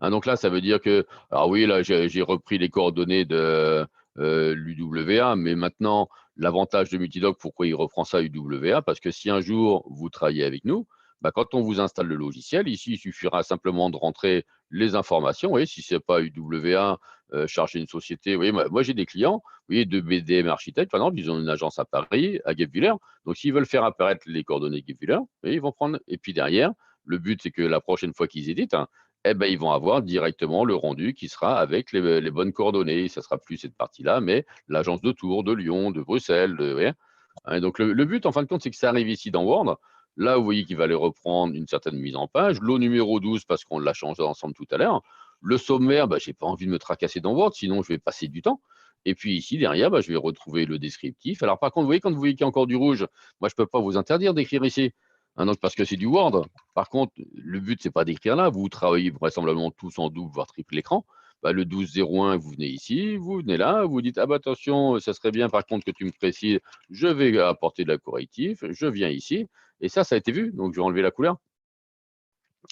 Hein, donc là, ça veut dire que, alors oui, là, j'ai repris les coordonnées de l'UWA, mais maintenant, l'avantage de Multidoc, pourquoi il reprend ça UWA? Parce que si un jour, vous travaillez avec nous, bah, quand on vous installe le logiciel, ici, il suffira simplement de rentrer les informations. Vous voyez, si ce n'est pas UWA, charger une société. Vous voyez, moi j'ai des clients, vous voyez, de BDM Architectes, par exemple, ils ont une agence à Paris, à Guebwiller. Donc, s'ils veulent faire apparaître les coordonnées Guebwiller, ils vont prendre. Et puis derrière, le but, c'est que la prochaine fois qu'ils éditent, hein, eh ben, ils vont avoir directement le rendu qui sera avec les bonnes coordonnées. Ça ne sera plus cette partie-là, mais l'agence de Tours, de Lyon, de Bruxelles. Ouais. Hein, donc, le but, en fin de compte, c'est que ça arrive ici dans Word. Là, vous voyez qu'il va aller reprendre une certaine mise en page. Lot numéro 12, parce qu'on l'a changé ensemble tout à l'heure. Le sommaire, bah, je n'ai pas envie de me tracasser dans Word, sinon je vais passer du temps. Et puis ici, derrière, bah, je vais retrouver le descriptif. Alors, par contre, vous voyez, quand vous voyez qu'il y a encore du rouge, moi, je ne peux pas vous interdire d'écrire ici. Hein, donc, parce que c'est du Word. Par contre, le but, c'est pas d'écrire là. Vous travaillez vraisemblablement tous en double, voire triple écran. Bah, le 1201, vous venez ici, vous venez là, vous dites, ah bah attention, ça serait bien par contre que tu me précises, je vais apporter de la correctif, je viens ici. Et ça a été vu. Donc, je vais enlever la couleur.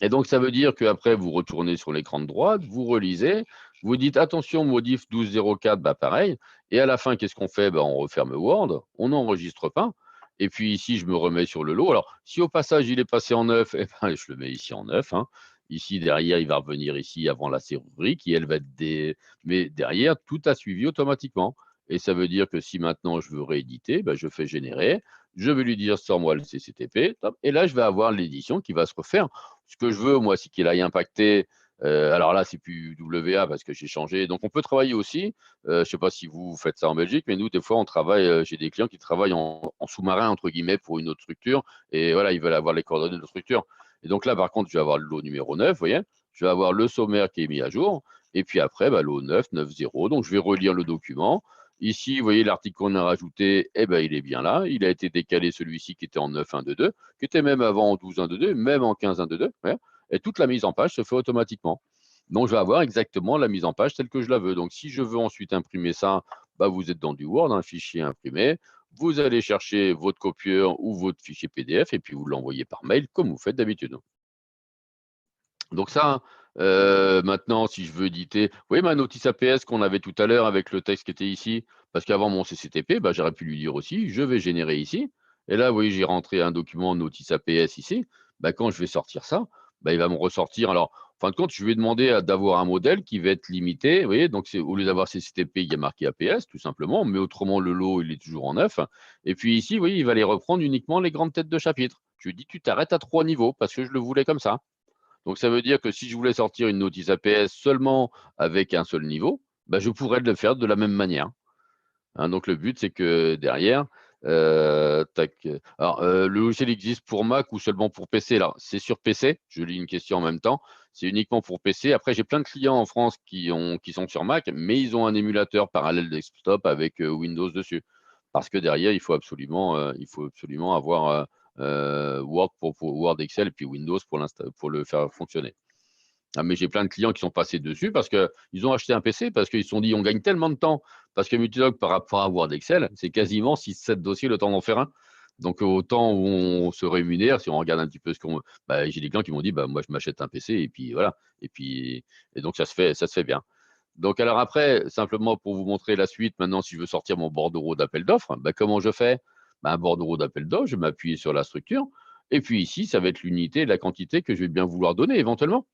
Et donc, ça veut dire qu'après, vous retournez sur l'écran de droite, vous relisez, vous dites attention, modif 1204, bah pareil. Et à la fin, qu'est-ce qu'on fait? Bah, on referme Word, on n'enregistre pas. Et puis ici, je me remets sur le lot. Alors, si au passage, il est passé en neuf, eh ben, je le mets ici en neuf. Hein. Ici, derrière, il va revenir ici avant la serrurerie qui, elle, va être Mais derrière, tout a suivi automatiquement. Et ça veut dire que si maintenant je veux rééditer, bah, je fais générer. Je vais lui dire sors-moi le CCTP. Top, et là, je vais avoir l'édition qui va se refaire. Ce que je veux, moi, c'est qu'il aille impacter. Alors là, c'est plus WA parce que j'ai changé. Donc, on peut travailler aussi. Je ne sais pas si vous faites ça en Belgique, mais nous, des fois, on travaille. J'ai des clients qui travaillent en sous-marin, entre guillemets, pour une autre structure. Et voilà, ils veulent avoir les coordonnées de la structure. Et donc là, par contre, je vais avoir le lot numéro 9, vous voyez. Je vais avoir le sommaire qui est mis à jour. Et puis après, bah, lot 9, 9, 0. Donc, je vais relire le document. Ici, vous voyez l'article qu'on a rajouté, eh ben, il est bien là. Il a été décalé, celui-ci qui était en 9.1.2.2, qui était même avant en 12.1.2.2, même en 15.1.2.2. Et toute la mise en page se fait automatiquement. Donc, je vais avoir exactement la mise en page telle que je la veux. Donc, si je veux ensuite imprimer ça, bah, vous êtes dans du Word, un fichier imprimé. Vous allez chercher votre copieur ou votre fichier PDF et puis vous l'envoyez par mail comme vous faites d'habitude. Donc ça, maintenant, si je veux éditer, vous voyez ma notice APS qu'on avait tout à l'heure avec le texte qui était ici, parce qu'avant mon CCTP, bah, j'aurais pu lui dire aussi, je vais générer ici. Et là, vous voyez, j'ai rentré un document notice APS ici. Bah, quand je vais sortir ça, bah, il va me ressortir. Alors, en fin de compte, je vais demander d'avoir un modèle qui va être limité. Vous voyez, donc au lieu d'avoir CCTP, il y a marqué APS, tout simplement, mais autrement, le lot, il est toujours en 9. Et puis ici, vous voyez, il va les reprendre uniquement les grandes têtes de chapitre. Je lui dis, tu t'arrêtes à 3 niveaux parce que je le voulais comme ça. Donc, ça veut dire que si je voulais sortir une notice APS seulement avec un seul niveau, bah, je pourrais le faire de la même manière. Hein, donc, le but, c'est que derrière, alors, le logiciel existe pour Mac ou seulement pour PC? Alors, c'est sur PC. Je lis une question en même temps. C'est uniquement pour PC. Après, j'ai plein de clients en France qui sont sur Mac, mais ils ont un émulateur parallèle desktop avec Windows dessus. Parce que derrière, il faut absolument avoir Word pour Word, Excel et puis Windows pour le faire fonctionner. Ah, mais j'ai plein de clients qui sont passés dessus parce qu'ils ont acheté un PC, parce qu'ils se sont dit on gagne tellement de temps, parce que Multilog par rapport à Word Excel, c'est quasiment 6-7 dossiers le temps d'en faire un. Donc autant où on se rémunère, si on regarde un petit peu ce qu'on. Bah, j'ai des clients qui m'ont dit bah, moi je m'achète un PC et puis voilà. Et donc ça se fait bien. Donc alors après, simplement pour vous montrer la suite, maintenant si je veux sortir mon bordereau d'appel d'offres, bah, comment je fais? Bah, un bordereau d'appel d'offres, je vais m'appuyer sur la structure. Et puis ici, ça va être l'unité, la quantité que je vais bien vouloir donner éventuellement.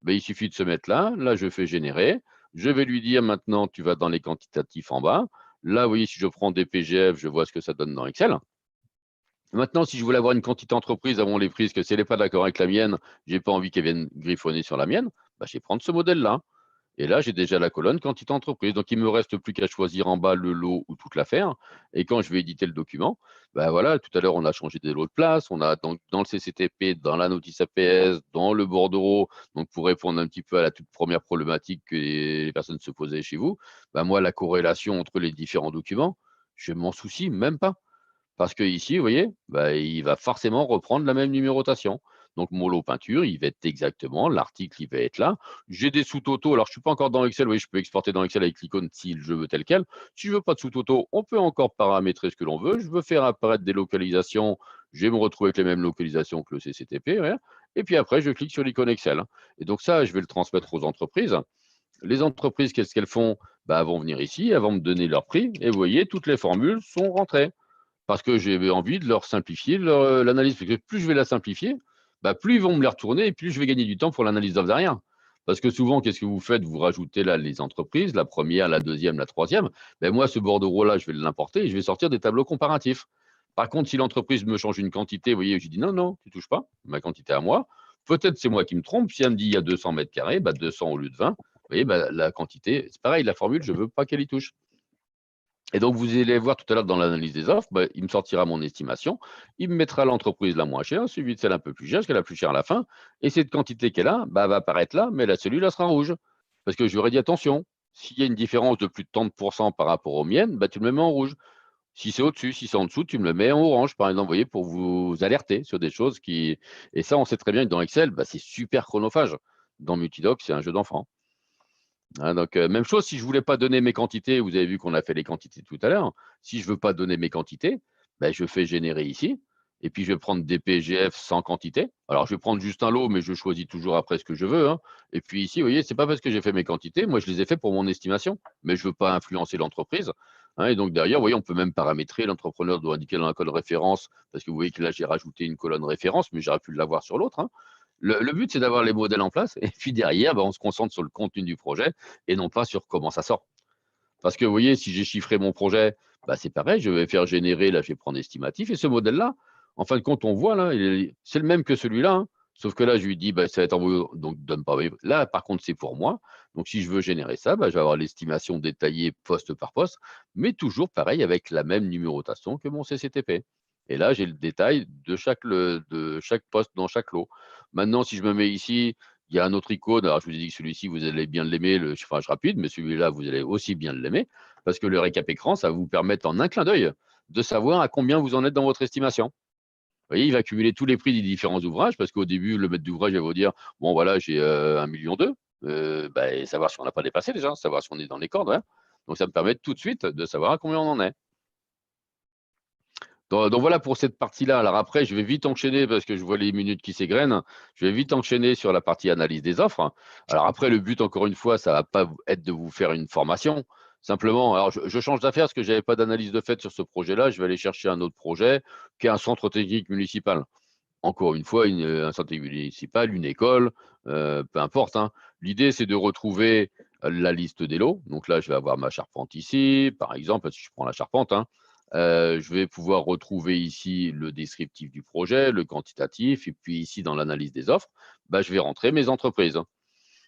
Ben, il suffit de se mettre là. Là, je fais générer. Je vais lui dire maintenant, tu vas dans les quantitatifs en bas. Là, vous voyez, si je prends des PGF, je vois ce que ça donne dans Excel. Maintenant, si je voulais avoir une quantité entreprise avant les prises, que si elle n'est pas d'accord avec la mienne, je n'ai pas envie qu'elle vienne griffonner sur la mienne, ben, je vais prendre ce modèle-là. Et là, j'ai déjà la colonne quantité entreprise. Donc, il ne me reste plus qu'à choisir en bas le lot ou toute l'affaire. Et quand je vais éditer le document, ben voilà, tout à l'heure, on a changé des lots de place. On a dans le CCTP, dans la notice APS, dans le bordereau. Donc, pour répondre un petit peu à la toute première problématique que les personnes se posaient chez vous, ben moi, la corrélation entre les différents documents, je m'en soucie même pas. Parce que ici, vous voyez, bah, il va forcément reprendre la même numérotation. Donc, mon lot peinture, il va être exactement, l'article, il va être là. J'ai des sous-totaux. Alors, je ne suis pas encore dans Excel. Oui, je peux exporter dans Excel avec l'icône si je veux tel quel. Si je ne veux pas de sous-totaux, on peut encore paramétrer ce que l'on veut. Je veux faire apparaître des localisations. Je vais me retrouver avec les mêmes localisations que le CCTP. Voilà. Et puis après, je clique sur l'icône Excel. Et donc, ça, je vais le transmettre aux entreprises. Les entreprises, qu'est-ce qu'elles font? Bah, elles vont venir ici, elles vont me donner leur prix. Et vous voyez, toutes les formules sont rentrées parce que j'ai envie de leur simplifier l'analyse. Parce que plus je vais la simplifier, bah, plus ils vont me les retourner et plus je vais gagner du temps pour l'analyse d'offres derrière. Parce que souvent, qu'est-ce que vous faites? Vous rajoutez là les entreprises, la première, la deuxième, la troisième. Ben moi, ce bordereau-là, je vais l'importer et je vais sortir des tableaux comparatifs. Par contre, si l'entreprise me change une quantité, vous voyez, je dis non, non, tu ne touches pas, ma quantité à moi. Peut-être c'est moi qui me trompe. Si elle me dit il y a 200 mètres carrés, bah 200 au lieu de 20. Vous voyez, bah, la quantité, c'est pareil, la formule, je ne veux pas qu'elle y touche. Et donc, vous allez voir tout à l'heure dans l'analyse des offres, bah, il me sortira mon estimation, il me mettra l'entreprise la moins chère, suivi de celle un peu plus chère, parce qu'elle a plus cher à la fin. Et cette quantité qu'elle a, bah, va apparaître là, mais la cellule sera rouge. Parce que je lui aurais dit attention, s'il y a une différence de plus de 30% par rapport aux miennes, bah, tu me le mets en rouge. Si c'est au-dessus, si c'est en dessous, tu me le mets en orange, par exemple, vous voyez, pour vous alerter sur des choses qui. Et ça, on sait très bien que dans Excel, bah, c'est super chronophage. Dans Multidoc, c'est un jeu d'enfant. Hein, donc, même chose, si je ne voulais pas donner mes quantités, vous avez vu qu'on a fait les quantités tout à l'heure. Si je ne veux pas donner mes quantités, ben, je fais générer ici. Et puis, je vais prendre des PGF sans quantité. Alors, je vais prendre juste un lot, mais je choisis toujours après ce que je veux. Hein. Et puis ici, vous voyez, ce n'est pas parce que j'ai fait mes quantités. Moi, je les ai fait pour mon estimation. Mais je ne veux pas influencer l'entreprise. Hein. Et donc, derrière, vous voyez, on peut même paramétrer. L'entrepreneur doit indiquer dans la colonne référence. Parce que vous voyez que là, j'ai rajouté une colonne référence, mais j'aurais pu l'avoir sur l'autre. Hein. Le but, c'est d'avoir les modèles en place. Et puis derrière, on se concentre sur le contenu du projet et non pas sur comment ça sort. Parce que vous voyez, si j'ai chiffré mon projet, bah, c'est pareil, je vais faire générer, là, je vais prendre estimatif. Et ce modèle-là, en fin de compte, on voit, là, c'est le même que celui-là. Hein. Sauf que là, je lui dis, bah, ça va être envoyé, donc donne pas. Là, par contre, c'est pour moi. Donc, si je veux générer ça, bah, je vais avoir l'estimation détaillée poste par poste, mais toujours pareil avec la même numérotation que mon CCTP. Et là, j'ai le détail de chaque poste dans chaque lot. Maintenant, si je me mets ici, Il y a un autre icône, alors je vous ai dit que celui-ci, vous allez bien l'aimer, le chiffrage rapide, mais celui-là, vous allez aussi bien l'aimer, parce que le récap écran, ça va vous permettre en un clin d'œil de savoir à combien vous en êtes dans votre estimation. Vous voyez, il va cumuler tous les prix des différents ouvrages, parce qu'au début, le maître d'ouvrage va vous dire, bon voilà, j'ai 1,2 million, et savoir si on n'a pas dépassé déjà, savoir si on est dans les cordes. Hein. Donc ça me permet tout de suite de savoir à combien on en est. Donc voilà pour cette partie-là. Alors après, je vais vite enchaîner parce que je vois les minutes qui s'égrènent. Je vais vite enchaîner sur la partie analyse des offres. Alors après, le but, encore une fois, ça ne va pas être de vous faire une formation. Simplement, alors je change d'affaire parce que je n'avais pas d'analyse de fait sur ce projet-là. Je vais aller chercher un autre projet qui est un centre technique municipal. Encore une fois, un centre technique municipal, une école, peu importe. Hein. L'idée, c'est de retrouver la liste des lots. Donc là, je vais avoir ma charpente ici, par exemple, si je prends la charpente. Hein. Je vais pouvoir retrouver ici le descriptif du projet, le quantitatif, et puis ici, dans l'analyse des offres, je vais rentrer mes entreprises.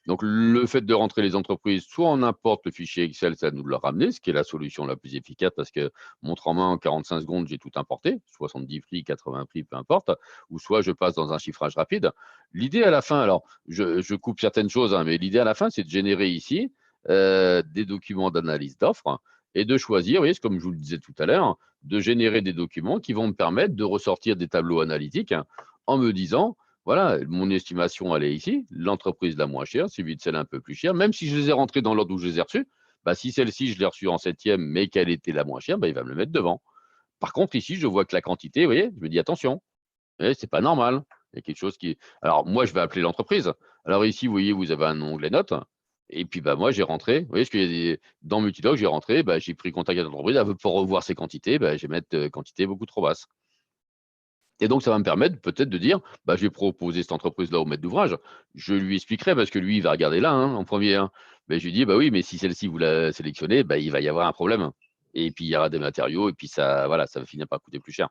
Donc, le fait de rentrer les entreprises, soit on importe le fichier Excel, ça nous le ramener, ce qui est la solution la plus efficace parce que montre en main en 45 secondes, j'ai tout importé, 70 prix, 80 prix, peu importe, ou soit je passe dans un chiffrage rapide. L'idée à la fin, alors je coupe certaines choses, hein, mais l'idée à la fin, c'est de générer ici des documents d'analyse d'offres et de choisir, vous voyez, comme je vous le disais tout à l'heure, de générer des documents qui vont me permettre de ressortir des tableaux analytiques en me disant, voilà, mon estimation, elle est ici. L'entreprise la moins chère, suivie de celle un peu plus chère. Même si je les ai rentrées dans l'ordre où je les ai reçues, si celle-ci, je l'ai reçue en 7e, mais qu'elle était la moins chère, il va me le mettre devant. Par contre, ici, je vois que la quantité, vous voyez, je me dis attention, c'est pas normal. Il y a quelque chose qui. Alors, moi, je vais appeler l'entreprise. Alors, ici, vous voyez, vous avez un onglet notes. Et puis, moi, j'ai rentré. Vous voyez, dans Multidoc, j'ai rentré, j'ai pris contact avec l'entreprise. Elle veut pas revoir ses quantités, je vais mettre quantité beaucoup trop basse. Et donc, ça va me permettre peut-être de dire, je vais proposer cette entreprise-là au maître d'ouvrage. Je lui expliquerai parce que lui, il va regarder là, hein, en premier. Hein. Mais je lui dis, oui, mais si celle-ci, vous la sélectionnez, il va y avoir un problème. Et puis, il y aura des matériaux et puis ça, voilà, ça va finir par coûter plus cher.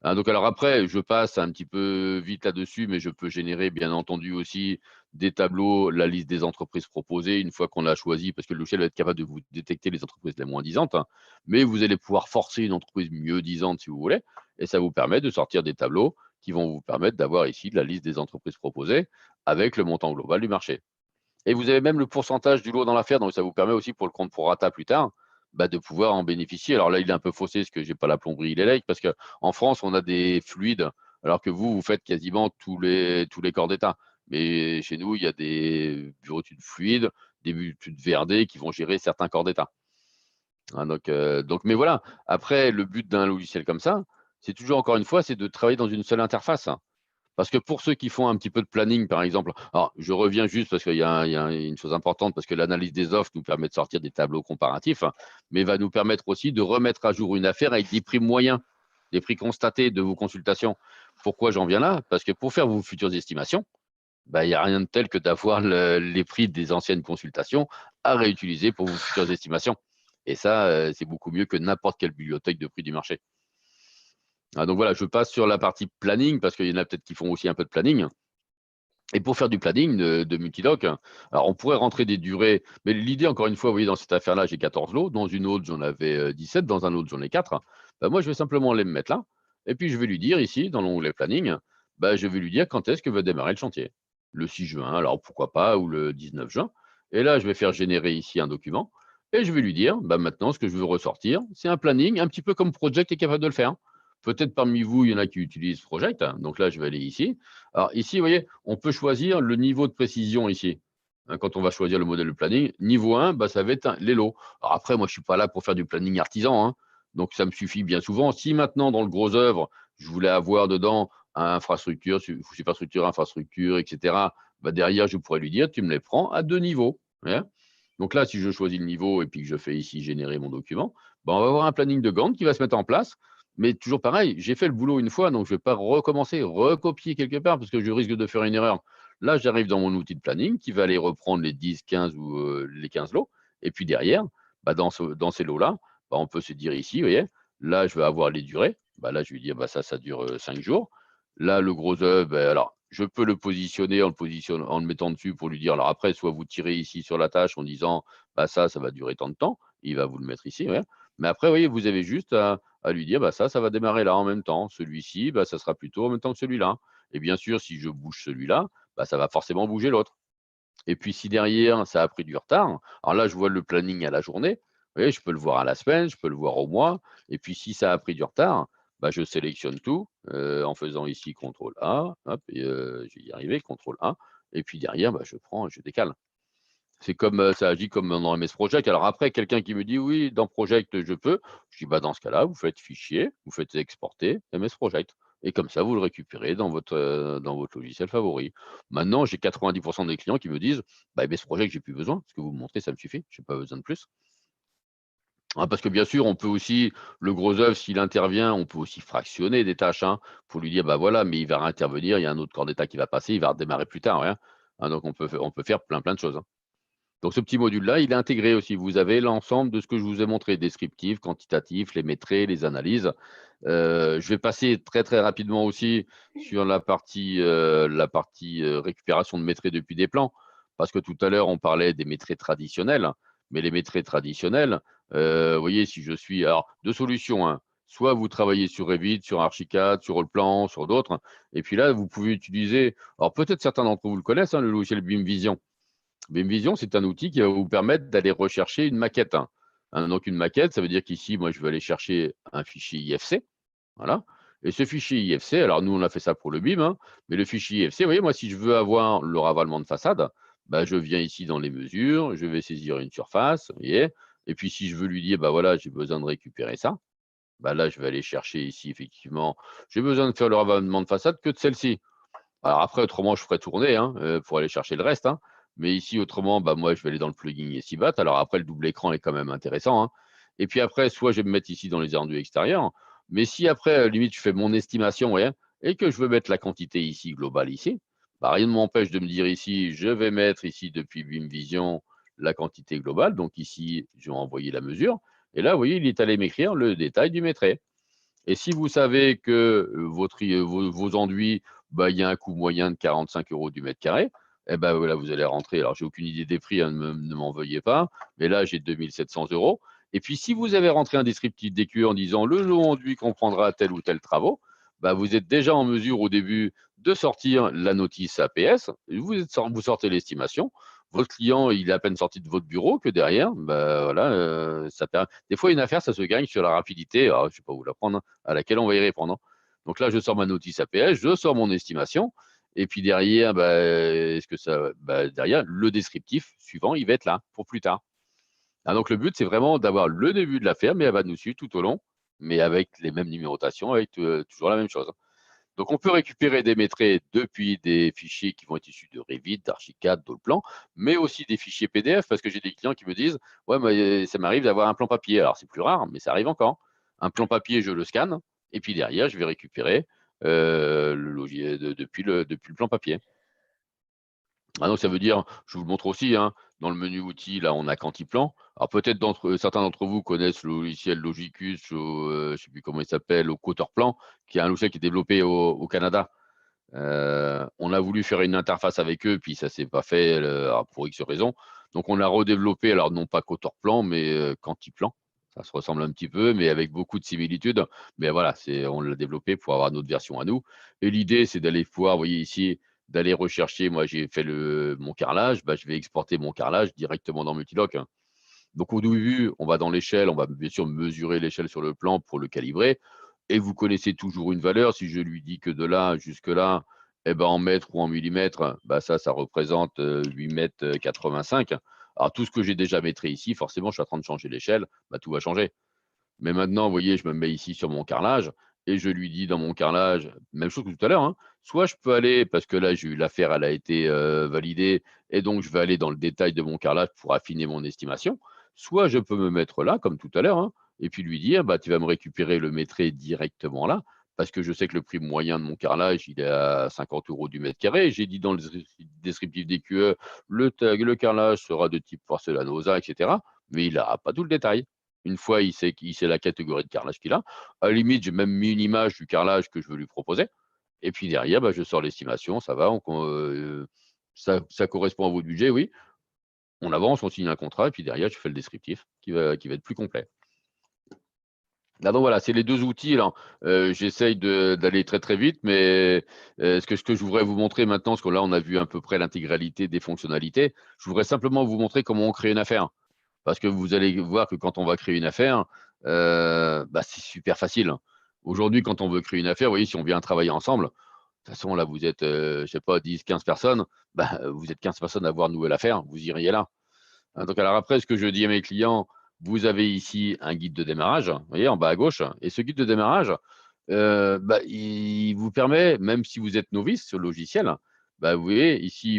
Hein, donc, alors après, je passe un petit peu vite là-dessus, mais je peux générer, bien entendu, aussi des tableaux, la liste des entreprises proposées, une fois qu'on l'a choisi, parce que le logiciel va être capable de vous détecter les entreprises les moins disantes, hein, mais vous allez pouvoir forcer une entreprise mieux disante si vous voulez, et ça vous permet de sortir des tableaux qui vont vous permettre d'avoir ici la liste des entreprises proposées avec le montant global du marché. Et vous avez même le pourcentage du lot dans l'affaire, donc ça vous permet aussi pour le compte pro rata plus tard, de pouvoir en bénéficier. Alors là, il est un peu faussé parce que je n'ai pas la plomberie électrique, parce qu'en France, on a des fluides, alors que vous faites quasiment tous les corps d'État. Mais chez nous, il y a des bureaux d'études fluides, des bureaux d'études VRD qui vont gérer certains corps d'État. Hein, donc, mais voilà, après, le but d'un logiciel comme ça, c'est toujours, encore une fois, c'est de travailler dans une seule interface. Parce que pour ceux qui font un petit peu de planning, par exemple, alors je reviens juste parce qu'il y a une chose importante, parce que l'analyse des offres nous permet de sortir des tableaux comparatifs, mais va nous permettre aussi de remettre à jour une affaire avec des prix moyens, des prix constatés de vos consultations. Pourquoi j'en viens là? Parce que pour faire vos futures estimations, il n'y a rien de tel que d'avoir les prix des anciennes consultations à réutiliser pour vos futures estimations. Et ça, c'est beaucoup mieux que n'importe quelle bibliothèque de prix du marché. Donc voilà, je passe sur la partie planning parce qu'il y en a peut-être qui font aussi un peu de planning. Et pour faire du planning de Multidoc, alors on pourrait rentrer des durées, mais l'idée, encore une fois, vous voyez, dans cette affaire-là, j'ai 14 lots. Dans une autre, j'en avais 17. Dans un autre, j'en ai 4. Moi, je vais simplement les mettre là. Et puis, je vais lui dire ici, dans l'onglet planning, je vais lui dire quand est-ce que va démarrer le chantier. Le 6 juin, alors pourquoi pas, ou le 19 juin. Et là, je vais faire générer ici un document. Et je vais lui dire, maintenant, ce que je veux ressortir, c'est un planning, un petit peu comme Project est capable de le faire. Peut-être parmi vous, il y en a qui utilisent Project. Donc là, je vais aller ici. Alors ici, vous voyez, on peut choisir le niveau de précision ici. Hein, quand on va choisir le modèle de planning, niveau 1, ça va être les lots. Alors après, moi, je ne suis pas là pour faire du planning artisan. Hein, donc ça me suffit bien souvent. Si maintenant, dans le gros œuvre, je voulais avoir dedans infrastructure, superstructure, infrastructure, etc., derrière, je pourrais lui dire, tu me les prends à 2 niveaux. Hein. Donc là, si je choisis le niveau et puis que je fais ici générer mon document, on va avoir un planning de Gantt qui va se mettre en place. Mais toujours pareil, j'ai fait le boulot une fois, donc je ne vais pas recommencer, recopier quelque part, parce que je risque de faire une erreur. Là, j'arrive dans mon outil de planning qui va aller reprendre les 10, 15 ou les 15 lots. Et puis derrière, dans ces lots-là, on peut se dire ici, vous voyez, là, je vais avoir les durées. Là, je vais dire, ça dure 5 jours. Là, le gros œuvre, alors, je peux le positionner en le mettant dessus pour lui dire, alors après, soit vous tirez ici sur la tâche en disant, ça va durer tant de temps. Il va vous le mettre ici, ouais. Mais après, vous voyez, vous avez juste à lui dire, ça va démarrer là en même temps. Celui-ci, ça sera plutôt en même temps que celui-là. Et bien sûr, si je bouge celui-là, bah, ça va forcément bouger l'autre. Et puis si derrière, ça a pris du retard, alors là, je vois le planning à la journée. Vous voyez, je peux le voir à la semaine, je peux le voir au mois. Et puis si ça a pris du retard, bah, je sélectionne tout en faisant ici CTRL A, hop, et je vais y arriver, CTRL A. Et puis derrière, bah, je prends, je décale. C'est comme ça agit comme dans MS Project. Alors après, quelqu'un qui me dit oui, dans Project, je peux. Je dis bah dans ce cas-là, vous faites fichier, vous faites exporter MS Project. Et comme ça, vous le récupérez dans votre logiciel favori. Maintenant, j'ai 90% des clients qui me disent bah, MS Project, j'ai plus besoin. Ce que vous me montrez, ça me suffit. Je n'ai pas besoin de plus. Ah, parce que bien sûr, on peut aussi, le gros œuvre, s'il intervient, on peut aussi fractionner des tâches pour lui dire bah voilà, mais il va réintervenir, il y a un autre corps d'état qui va passer, il va redémarrer plus tard. Donc on peut faire plein de choses. Donc ce petit module-là, il est intégré aussi. Vous avez l'ensemble de ce que je vous ai montré, descriptif, quantitatif, les métriques, les analyses. Je vais passer très rapidement aussi sur la partie récupération de métriques depuis des plans, parce que tout à l'heure, on parlait des métriques traditionnelles, mais les métriques traditionnelles, vous voyez, si je suis… Alors, deux solutions. Soit vous travaillez sur Revit, sur Archicad, sur Allplan, sur d'autres, et puis là, vous pouvez utiliser… Alors peut-être certains d'entre vous le connaissent, le logiciel BIM Vision. BIM c'est un outil qui va vous permettre d'aller rechercher une maquette. Donc une maquette, ça veut dire qu'ici, moi, je vais aller chercher un fichier IFC. Voilà. Et ce fichier IFC, alors nous, on a fait ça pour le BIM, mais le fichier IFC, vous voyez, moi, si je veux avoir le ravalement de façade, bah, je viens ici dans les mesures, je vais saisir une surface, vous voyez, et puis si je veux lui dire, bah voilà, j'ai besoin de récupérer ça, bah là, je vais aller chercher ici, effectivement, j'ai besoin de faire le ravalement de façade que de celle-ci. Alors après, autrement, je ferai tourner pour aller chercher le reste. Mais ici, autrement, bah, moi, je vais aller dans le plugin Estibat. Alors après, le double écran est quand même intéressant. Et puis après, soit je vais me mettre ici dans les rendus extérieurs. Mais si après, limite, je fais mon estimation et que je veux mettre la quantité ici, globale ici, bah, rien ne m'empêche de me dire ici, je vais mettre ici depuis BIM Vision la quantité globale. Donc ici, je vais envoyer la mesure. Et là, vous voyez, il est allé m'écrire le détail du métré. Et si vous savez que vos enduits, bah, il y a un coût moyen de 45 € du mètre carré, eh ben voilà, vous allez rentrer. Alors, j'ai aucune idée des prix, ne m'en veuillez pas, mais là, j'ai 2700 €. Et puis, si vous avez rentré un descriptif DQ en disant le lot enduit comprendra tel ou tel travaux, bah, vous êtes déjà en mesure au début de sortir la notice APS, vous sortez l'estimation. Votre client, il est à peine sorti de votre bureau que derrière, bah, voilà, ça permet. Des fois, une affaire, ça se gagne sur la rapidité. Alors, je ne vais pas vous l'apprendre, à laquelle on va y répondre. Donc là, je sors ma notice APS, je sors mon estimation, et puis derrière, derrière, le descriptif suivant, il va être là pour plus tard. Donc le but, c'est vraiment d'avoir le début de l'affaire, mais elle va nous suivre tout au long, mais avec les mêmes numérotations, avec toujours la même chose. Donc on peut récupérer des métriques depuis des fichiers qui vont être issus de Revit, d'Archicad, d'Allplan, mais aussi des fichiers PDF, parce que j'ai des clients qui me disent « Ouais, mais ça m'arrive d'avoir un plan papier. » Alors c'est plus rare, mais ça arrive encore. Un plan papier, je le scanne, et puis derrière, je vais récupérer le logiciel depuis le plan papier. Donc ça veut dire, je vous le montre aussi, dans le menu outils, là, on a Quantiplan. Alors peut-être certains d'entre vous connaissent le logiciel Logicus, je ne sais plus comment il s'appelle, au Coterplan, qui est un logiciel qui est développé au Canada. On a voulu faire une interface avec eux, puis ça s'est pas fait pour X raisons. Donc on l'a redéveloppé, alors non pas Coterplan, mais Quantiplan. Ça se ressemble un petit peu, mais avec beaucoup de similitudes. Mais voilà, on l'a développé pour avoir notre version à nous. Et l'idée, c'est d'aller pouvoir, vous voyez ici, d'aller rechercher. Moi, j'ai fait mon carrelage. Je vais exporter mon carrelage directement dans Multiloc. Donc au début, on va dans l'échelle, on va bien sûr mesurer l'échelle sur le plan pour le calibrer. Et vous connaissez toujours une valeur. Si je lui dis que de là jusque là, en mètres ou en millimètres, ça représente 8 mètres 85. Alors tout ce que j'ai déjà métré ici, forcément, je suis en train de changer l'échelle, tout va changer. Mais maintenant, vous voyez, je me mets ici sur mon carrelage et je lui dis dans mon carrelage, même chose que tout à l'heure, soit je peux aller, parce que là, j'ai eu l'affaire, elle a été validée, et donc je vais aller dans le détail de mon carrelage pour affiner mon estimation, soit je peux me mettre là, comme tout à l'heure, et puis lui dire, tu vas me récupérer le métré directement là, parce que je sais que le prix moyen de mon carrelage, il est à 50 € du mètre carré. J'ai dit dans le descriptif des QE, le carrelage sera de type porcelanosa, etc. Mais il n'a pas tout le détail. Une fois, il sait la catégorie de carrelage qu'il a. À la limite, j'ai même mis une image du carrelage que je veux lui proposer. Et puis derrière, je sors l'estimation, ça va, ça correspond à votre budget, oui. On avance, on signe un contrat, et puis derrière, je fais le descriptif qui va être plus complet. Là, donc voilà, c'est les 2 outils. Alors, j'essaye d'aller très, très vite, mais ce que je voudrais vous montrer maintenant, parce que là, on a vu à peu près l'intégralité des fonctionnalités. Je voudrais simplement vous montrer comment on crée une affaire. Parce que vous allez voir que quand on va créer une affaire, c'est super facile. Aujourd'hui, quand on veut créer une affaire, vous voyez, si on vient travailler ensemble, de toute façon, là, vous êtes, je sais pas, 10, 15 personnes, vous êtes 15 personnes à avoir une nouvelle affaire, vous iriez là. Hein, donc alors après, ce que je dis à mes clients, vous avez ici un guide de démarrage, vous voyez, en bas à gauche. Et ce guide de démarrage, il vous permet, même si vous êtes novice sur le logiciel, vous voyez, ici,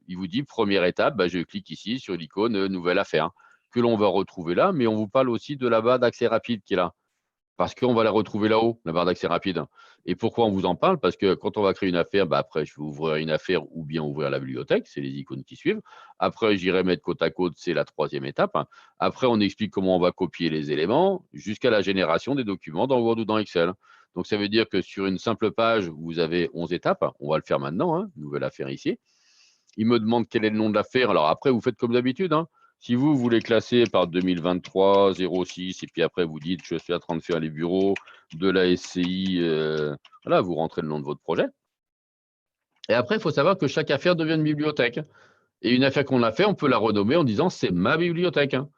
il vous dit première étape, je clique ici sur l'icône nouvelle affaire que l'on va retrouver là, mais on vous parle aussi de la barre d'accès rapide qui est là. Parce qu'on va la retrouver là-haut, la barre d'accès rapide. Et pourquoi on vous en parle? Parce que quand on va créer une affaire, après, je vais ouvrir une affaire ou bien ouvrir la bibliothèque, c'est les icônes qui suivent. Après, j'irai mettre côte à côte, c'est la 3e étape. Après, on explique comment on va copier les éléments jusqu'à la génération des documents dans Word ou dans Excel. Donc, ça veut dire que sur une simple page, vous avez 11 étapes. On va le faire maintenant, hein, nouvelle affaire ici. Il me demande quel est le nom de l'affaire. Alors après, vous faites comme d'habitude, hein. Si vous voulez classer par 2023 06 et puis après vous dites je suis en train de faire les bureaux de la SCI, voilà, vous rentrez le nom de votre projet. Et après, il faut savoir que chaque affaire devient une bibliothèque. Et une affaire qu'on a fait, on peut la renommer en disant c'est ma bibliothèque, hein.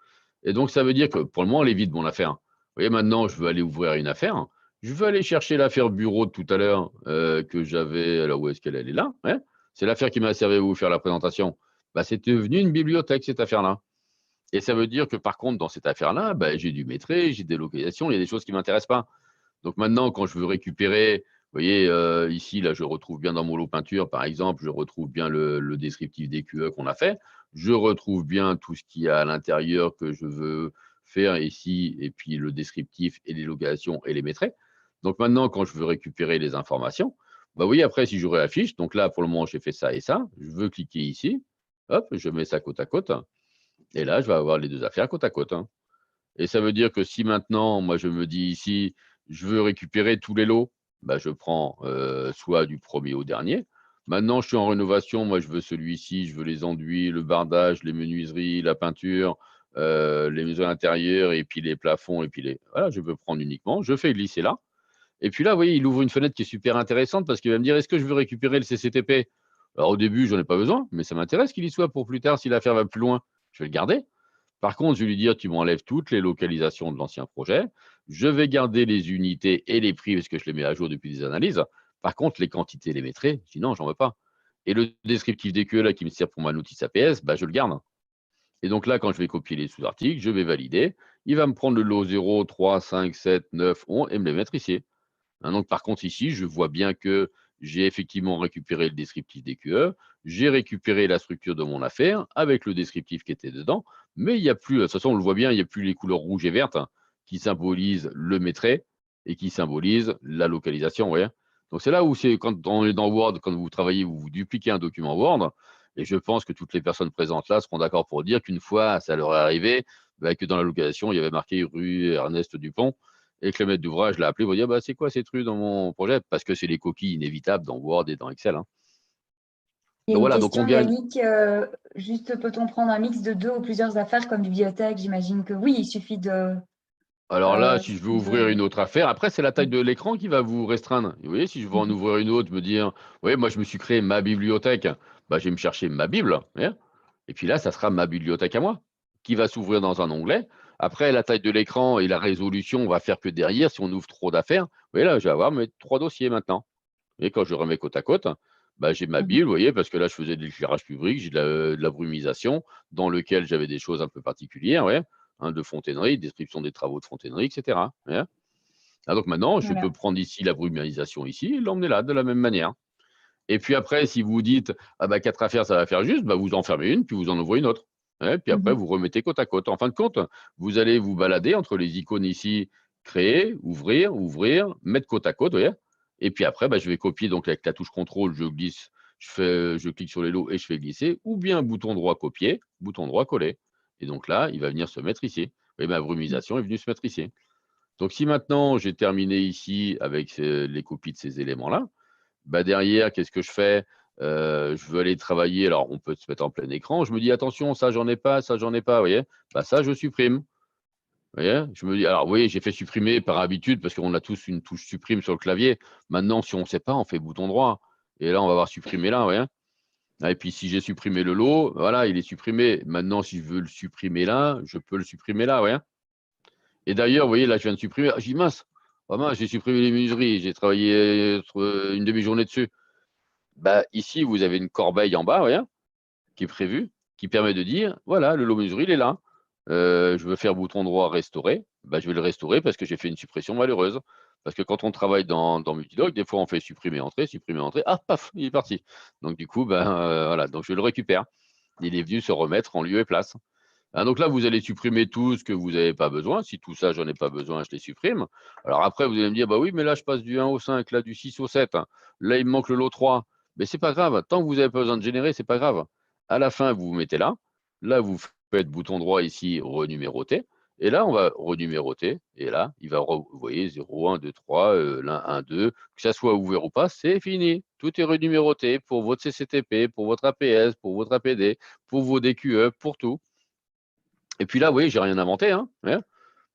Et donc ça veut dire que pour le moment, elle est vide mon affaire. Vous voyez, maintenant, je veux aller ouvrir une affaire. Je veux aller chercher l'affaire bureau de tout à l'heure que j'avais. Alors où est-ce qu'elle est là, hein? C'est l'affaire qui m'a servi à vous faire la présentation. C'est devenu une bibliothèque, cette affaire-là. Et ça veut dire que par contre, dans cette affaire-là, j'ai du maîtrise, j'ai des localisations, il y a des choses qui ne m'intéressent pas. Donc maintenant, quand je veux récupérer, vous voyez, ici, là, je retrouve bien dans mon lot peinture, par exemple, je retrouve bien le descriptif des QE qu'on a fait. Je retrouve bien tout ce qu'il y a à l'intérieur que je veux faire ici, et puis le descriptif et les localisations et les maîtres. Donc maintenant, quand je veux récupérer les informations, oui, après, si j'aurai la fiche, donc là, pour le moment, j'ai fait ça et ça, je veux cliquer ici, hop, je mets ça côte à côte, et là, je vais avoir les 2 affaires côte à côte, hein. Et ça veut dire que si maintenant, moi, je me dis ici, je veux récupérer tous les lots, je prends soit du premier au dernier. Maintenant, je suis en rénovation, moi, je veux celui-ci, je veux les enduits, le bardage, les menuiseries, la peinture, les maisons intérieures et puis les plafonds et puis les voilà, je veux prendre uniquement. Je fais glisser là. Et puis là, vous voyez, il ouvre une fenêtre qui est super intéressante parce qu'il va me dire: «Est-ce que je veux récupérer le CCTP?» Alors au début, j'en ai pas besoin, mais ça m'intéresse qu'il y soit pour plus tard si l'affaire va plus loin. Je vais le garder. Par contre, je vais lui dire: «Tu m'enlèves toutes les localisations de l'ancien projet. Je vais garder les unités et les prix parce que je les mets à jour depuis des analyses. Par contre, les quantités, les mettrai». Je dis: «Non, j'en veux pas». Et le descriptif des queues là qui me sert pour ma notice APS, je le garde. Et donc là, quand je vais copier les sous-articles, je vais valider. Il va me prendre le lot 0, 3, 5, 7, 9, 11 et me les mettre ici. Hein, donc par contre, ici, je vois bien que j'ai effectivement récupéré le descriptif des QE, j'ai récupéré la structure de mon affaire avec le descriptif qui était dedans, mais il n'y a plus, de toute façon, on le voit bien, il n'y a plus les couleurs rouges et vertes, qui symbolisent le maîtrise et qui symbolisent la localisation. Vous voyez. Donc c'est là où c'est quand on est dans Word, quand vous travaillez, vous dupliquez un document Word, et je pense que toutes les personnes présentes là seront d'accord pour dire qu'une fois, ça leur est arrivé, que dans la localisation, il y avait marqué rue Ernest Dupont, et que le maître d'ouvrage l'a appelé pour dire c'est quoi ces trucs dans mon projet? Parce que c'est les coquilles inévitables dans Word et dans Excel, hein. Il y a Donc une voilà, donc on question, vient. Yannick. Juste, peut-on prendre un mix de 2 ou plusieurs affaires comme bibliothèque? J'imagine que oui, il suffit Alors là, si je veux ouvrir de... une autre affaire, après, c'est la taille de l'écran qui va vous restreindre. Vous voyez, si je veux en ouvrir une autre, me dire, oui, moi, je me suis créé ma bibliothèque, je vais me chercher ma Bible, vous voyez. Et puis là, ça sera ma bibliothèque à moi, qui va s'ouvrir dans un onglet. Après, la taille de l'écran et la résolution, on va faire que derrière, si on ouvre trop d'affaires, vous voyez, là, je vais avoir mes 3 dossiers maintenant. Et quand je remets côte à côte, j'ai ma Bible, vous voyez, parce que là, je faisais de l'éclairage public, j'ai de la brumisation, dans lequel j'avais des choses un peu particulières, ouais, hein, de fontainerie, description des travaux de fontainerie, etc. Ouais. Ah, donc maintenant, je peux Voilà. prendre ici la brumisation ici et l'emmener là de la même manière. Et puis après, si vous dites, ah 4 affaires, ça va faire juste, vous en fermez une, puis vous en ouvrez une autre. Ouais, puis après, vous remettez côte à côte. En fin de compte, vous allez vous balader entre les icônes ici, créer, ouvrir, ouvrir, mettre côte à côte, vous voyez. Et puis après, je vais copier, donc avec la touche contrôle, je glisse, je clique sur les lots et je fais glisser, ou bien bouton droit copier, bouton droit coller. Et donc là, il va venir se mettre ici. Vous voyez, ma brumisation est venue se mettre ici. Donc si maintenant j'ai terminé ici avec les copies de ces éléments-là, derrière, qu'est-ce que je fais? Je veux aller travailler, alors on peut se mettre en plein écran. Je me dis: «Attention, ça j'en ai pas, ça j'en ai pas», vous voyez? Ça je supprime. Vous voyez? Je me dis alors oui, j'ai fait supprimer par habitude parce qu'on a tous une touche supprime sur le clavier. Maintenant, si on ne sait pas, on fait bouton droit et là, on va voir supprimer là, vous voyez? Ah et puis si j'ai supprimé le lot, voilà, il est supprimé. Maintenant, si je veux le supprimer là, je peux le supprimer là, vous voyez? Et d'ailleurs, vous voyez, là, je viens de supprimer. Ah, j'ai dit: «Mince, oh mince, j'ai supprimé les menuiseries, j'ai travaillé, une demi-journée dessus». Bah, ici, vous avez une corbeille en bas, vous voyez? Qui est prévu, qui permet de dire: «Voilà, le lot mesuré, il est là. Je veux faire bouton droit restaurer», bah, je vais le restaurer parce que j'ai fait une suppression malheureuse. Parce que quand on travaille dans Multidoc, des fois, on fait supprimer, entrée, ah paf, il est parti. Donc du coup, ben, voilà, donc je le récupère. Il est venu se remettre en lieu et place. Ah donc là, vous allez supprimer tout ce que vous avez pas besoin. Si tout ça, j'en ai pas besoin, je les supprime. Alors après, vous allez me dire: «Bah oui, mais là, je passe du 1 au 5, là, du 6 au 7. Là, il me manque le lot 3». Mais c'est pas grave, tant que vous avez pas besoin de générer, c'est pas grave. À la fin, vous vous mettez là. Là, vous faites bouton droit ici, renuméroter et là, on va renuméroter et là, il va re vous voyez 0, 1, 2, 3, là 1, 2, que ça soit ouvert ou pas, c'est fini. Tout est renuméroté pour votre CCTP, pour votre APS, pour votre APD, pour vos DQE, pour tout. Et puis là, vous voyez, j'ai rien inventé, hein, hein.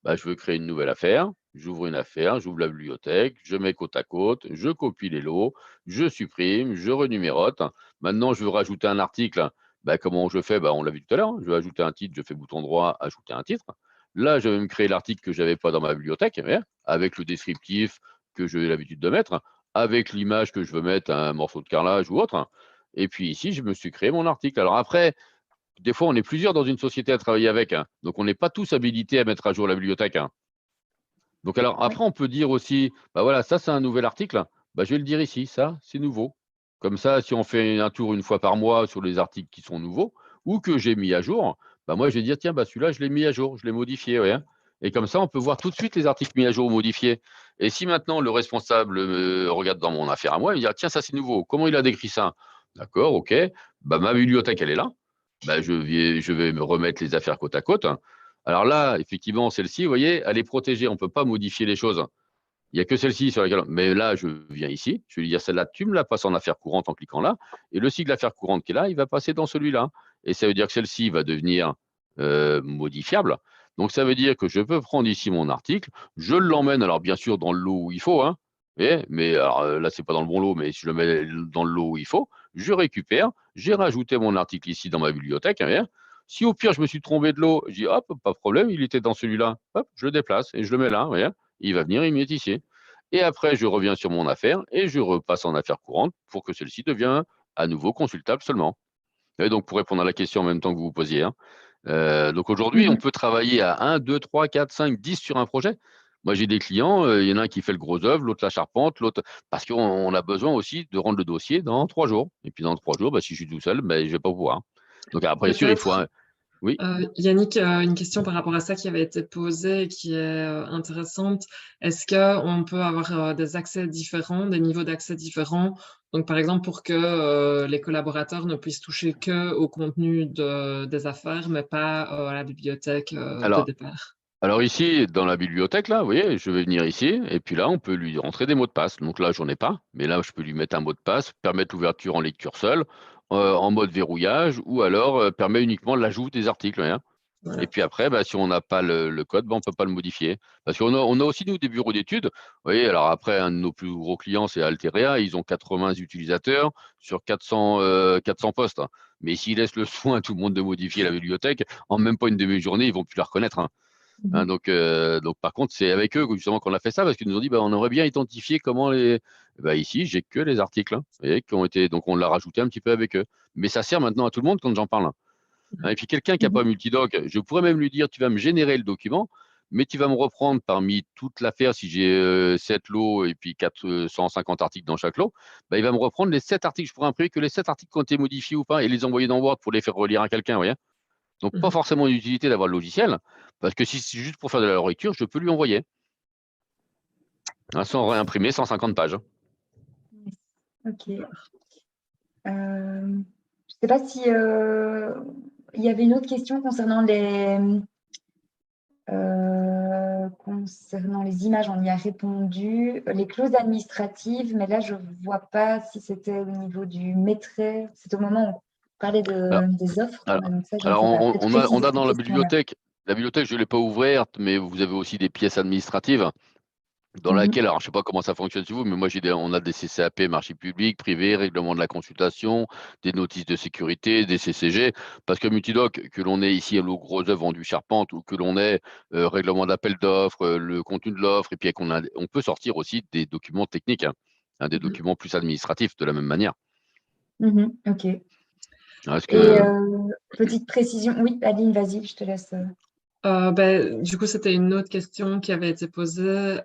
Bah, je veux créer une nouvelle affaire, j'ouvre une affaire, j'ouvre la bibliothèque, je mets côte à côte, je copie les lots, je supprime, je renumérote. Maintenant, je veux rajouter un article. Bah, comment je fais? Bah, on l'a vu tout à l'heure, hein. Je veux ajouter un titre, je fais bouton droit, ajouter un titre. Là, je vais me créer l'article que j'avais pas dans ma bibliothèque, vous voyez, avec le descriptif que j'ai l'habitude de mettre, avec l'image que je veux mettre, un morceau de carrelage ou autre. Et puis ici, je me suis créé mon article. Alors après, des fois, on est plusieurs dans une société à travailler avec, hein, donc on n'est pas tous habilités à mettre à jour la bibliothèque, hein. Donc alors Oui. après, on peut dire aussi, bah voilà, ça c'est un nouvel article, bah, je vais le dire ici, ça c'est nouveau. Comme ça, si on fait un tour une fois par mois sur les articles qui sont nouveaux ou que j'ai mis à jour, bah moi je vais dire tiens, bah celui-là je l'ai mis à jour, je l'ai modifié, ouais, hein. Et comme ça, on peut voir tout de suite les articles mis à jour ou modifiés. Et si maintenant le responsable regarde dans mon affaire à moi, il me dit ah, tiens, ça c'est nouveau, comment il a décrit ça? D'accord, ok, bah ma bibliothèque elle est là, bah, je vais me remettre les affaires côte à côte. Alors là, effectivement, celle-ci, vous voyez, elle est protégée, on ne peut pas modifier les choses. Il n'y a que celle-ci sur laquelle. Mais là, je viens ici, je vais lui dire celle-là, tu me la passes en affaires courantes en cliquant là. Et le cycle d'affaires courantes qui est là, il va passer dans celui-là. Et ça veut dire que celle-ci va devenir modifiable. Donc ça veut dire que je peux prendre ici mon article, je l'emmène, alors bien sûr, dans le lot où il faut, hein. Mais alors là, c'est pas dans le bon lot, mais si je le mets dans le lot où il faut, je récupère, j'ai rajouté mon article ici dans ma bibliothèque, hein. Si au pire, je me suis trompé de lot, je dis hop, pas de problème, il était dans celui-là, hop, je le déplace et je le mets là, vous voyez. Il va venir, il met ici. Et après, je reviens sur mon affaire et je repasse en affaires courantes pour que celle-ci devienne à nouveau consultable seulement. Et donc, pour répondre à la question en même temps que vous vous posiez, hein, donc aujourd'hui, on Mhm. peut travailler à 1, 2, 3, 4, 5, 10 sur un projet. Moi, j'ai des clients, il y en a un qui fait le gros œuvre, l'autre la charpente, l'autre. Parce qu'on a besoin aussi de rendre le dossier dans 3 jours. Et puis dans 3 jours, bah, si je suis tout seul, bah, je ne vais pas pouvoir. Donc après, bien sûr, il faut Peut-être, un. Oui. Yannick, une question par rapport à ça qui avait été posée et qui est intéressante. Est-ce qu'on peut avoir des accès différents, des niveaux d'accès différents? Donc, par exemple, pour que les collaborateurs ne puissent toucher que au contenu des affaires, mais pas à la bibliothèque de Alors, départ. Alors ici, dans la bibliothèque, là, vous voyez, je vais venir ici, et puis là, on peut lui rentrer des mots de passe. Donc là, j'en ai pas, mais là, je peux lui mettre un mot de passe, permettre l'ouverture en lecture seule, en mode verrouillage, ou alors permet uniquement l'ajout des articles, hein. Et Voilà. puis après, bah, si on n'a pas le code, bah, on ne peut pas le modifier. Parce qu'on a aussi, nous, des bureaux d'études. Vous voyez, alors après, un de nos plus gros clients, c'est Alteria. Ils ont 80 utilisateurs sur 400 postes. Mais s'ils laissent le soin à tout le monde de modifier la bibliothèque, en même pas une demi-journée, ils vont plus la reconnaître, hein. Hein, Mhm. donc par contre, c'est avec eux justement qu'on a fait ça parce qu'ils nous ont dit bah, on aimerait bien identifier comment les. Bah, ici, j'ai que les articles, hein, vous voyez, qui ont été. Donc on l'a rajouté un petit peu avec eux. Mais ça sert maintenant à tout le monde quand j'en parle, hein. Et puis quelqu'un qui n'a pas Mhm. multidoc, je pourrais même lui dire tu vas me générer le document, mais tu vas me reprendre parmi toute l'affaire si j'ai 7 lots et puis 450 articles dans chaque lot, bah, il va me reprendre les 7 articles. Je pourrais imprimer que les 7 articles qui ont été modifiés ou pas et les envoyer dans Word pour les faire relire à quelqu'un, vous voyez. Donc, pas Mhm. forcément une utilité d'avoir le logiciel, parce que si c'est juste pour faire de la lecture, je peux lui envoyer, hein, sans réimprimer 150 pages. Ok. Je ne sais pas si il y avait une autre question concernant les images, on y a répondu. Les clauses administratives, mais là, je ne vois pas si c'était au niveau du maîtrise. C'est au moment où on parlait Alors, des offres. alors, Donc ça, je ne alors, sais pas. Peut-être on a préciser dans cette la question-là. bibliothèque, La bibliothèque, je ne l'ai pas ouverte, mais vous avez aussi des pièces administratives dans Mhm. laquelle, alors je ne sais pas comment ça fonctionne chez vous, mais moi on a des CCAP, marché public, privé, règlement de la consultation, des notices de sécurité, des CCG, parce que Multidoc, que l'on ait ici le gros œuvre vendu Charpente ou que l'on ait règlement d'appel d'offres, le contenu de l'offre, et puis on peut sortir aussi des documents techniques, des Mhm. documents plus administratifs de la même manière. Mhm. Ok. Parce Et que petite précision, oui, Aline, vas-y, je te laisse. Du coup, c'était une autre question qui avait été posée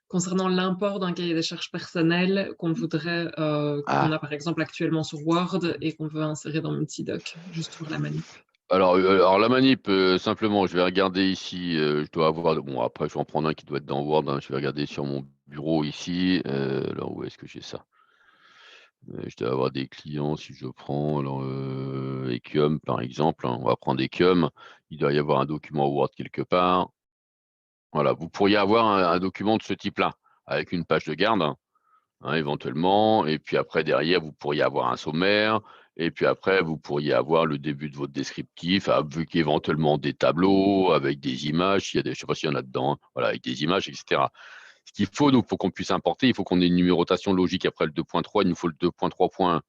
concernant l'import d'un cahier des charges personnel qu'on voudrait, qu'on a par exemple actuellement sur Word et qu'on veut insérer dans Multidoc, juste pour la manip. alors la manip, simplement, je vais regarder ici, je dois avoir, bon après je vais en prendre un qui doit être dans Word, je vais regarder sur mon bureau ici, alors où est-ce que j'ai ça? Je dois avoir des clients si je prends, alors Equium par exemple, on va prendre Equium, il doit y avoir un document Word quelque part. Voilà, vous pourriez avoir un document de ce type-là, avec une page de garde, éventuellement, et puis après derrière, vous pourriez avoir un sommaire, et puis après, vous pourriez avoir le début de votre descriptif, avec éventuellement des tableaux, avec des images, je ne sais pas s'il y en a dedans, voilà, avec des images, etc. Ce qu'il faut, nous, pour qu'on puisse importer, il faut qu'on ait une numérotation logique après le 2.3, il nous faut le 2.3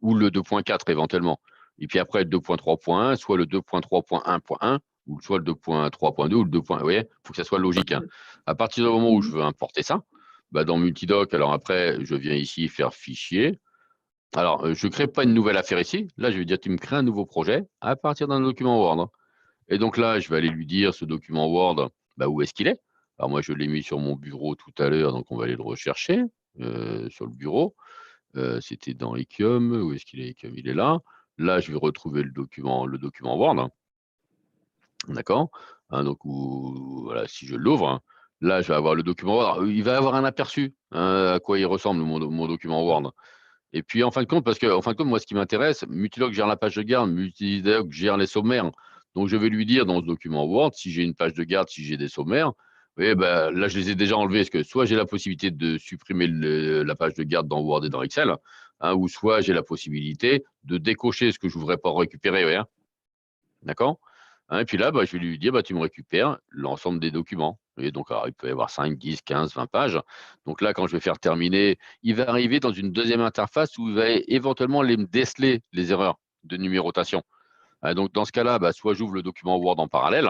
ou le 2.4 éventuellement. Et puis après, le 2.3.1, soit le 2.3.1.1, ou soit le 2.3.2 ou le 2. Vous voyez, il faut que ça soit logique. À partir du moment où je veux importer ça, dans Multidoc, alors après, je viens ici faire fichier. Alors, je ne crée pas une nouvelle affaire ici. Là, je vais dire, tu me crées un nouveau projet à partir d'un document Word. Et donc là, je vais aller lui dire, ce document Word, où est-ce qu'il est? Alors moi, je l'ai mis sur mon bureau tout à l'heure, donc on va aller le rechercher sur le bureau. C'était dans Equium. Où est-ce qu'il est, Equium? Il est là. Là, je vais retrouver le document Word. D'accord. Donc, voilà, si je l'ouvre, là, je vais avoir le document Word. Il va avoir un aperçu à quoi il ressemble, mon document Word. Et puis, en fin de compte, parce que, en fin de compte, moi, ce qui m'intéresse, Multidoc gère la page de garde, Multidoc gère les sommaires. Donc, je vais lui dire dans ce document Word, si j'ai une page de garde, si j'ai des sommaires, oui, là, je les ai déjà enlevés, parce que soit j'ai la possibilité de supprimer la page de garde dans Word et dans Excel, ou soit j'ai la possibilité de décocher ce que je ne voudrais pas récupérer. Ouais, d'accord. Et puis là, je vais lui dire, tu me récupères l'ensemble des documents. Et donc, alors, il peut y avoir 5, 10, 15, 20 pages. Donc là, quand je vais faire terminer, il va arriver dans une deuxième interface où il va éventuellement me déceler les erreurs de numérotation. Donc, dans ce cas-là, soit j'ouvre le document Word en parallèle,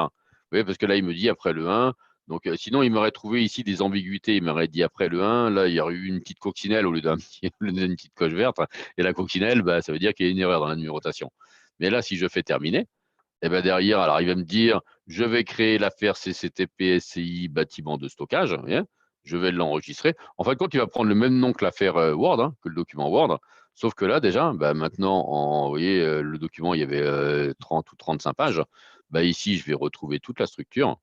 parce que là, il me dit après le 1. Donc, sinon, il m'aurait trouvé ici des ambiguïtés. Il m'aurait dit après le 1, là, il y aurait eu une petite coccinelle au lieu d'une petite coche verte. Et la coccinelle, ça veut dire qu'il y a une erreur dans la numérotation. Mais là, si je fais terminer, et derrière, alors il va me dire, je vais créer l'affaire CCTP SCI bâtiment de stockage. Je vais l'enregistrer. En fin de compte, il va prendre le même nom que l'affaire Word, que le document Word. Sauf que là, déjà, maintenant, vous voyez, le document, il y avait 30 ou 35 pages. Ici, je vais retrouver toute la structure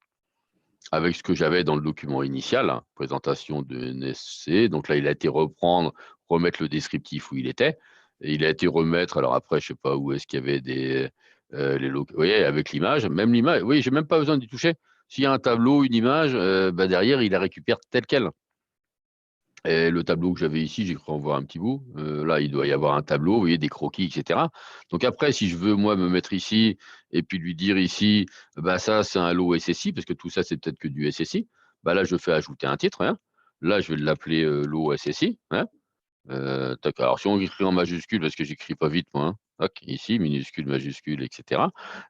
avec ce que j'avais dans le document initial, présentation de NSC. Donc là, il a été remettre le descriptif où il était. Et il a été remettre, alors après, je ne sais pas où est-ce qu'il y avait vous voyez, avec l'image, même l'image, oui, j'ai même pas besoin d'y toucher. S'il y a un tableau, une image, derrière, il la récupère telle quelle. Et le tableau que j'avais ici, j'ai cru en voir un petit bout. Là, il doit y avoir un tableau, vous voyez, des croquis, etc. Donc après, si je veux, moi, me mettre ici et puis lui dire ici, ça, c'est un lot SSI, parce que tout ça, c'est peut-être que du SSI. Là, je fais ajouter un titre. Là, je vais l'appeler lot SSI. Alors, si on écrit en majuscule, parce que j'écris pas vite, moi. Ici, minuscule, majuscule, etc.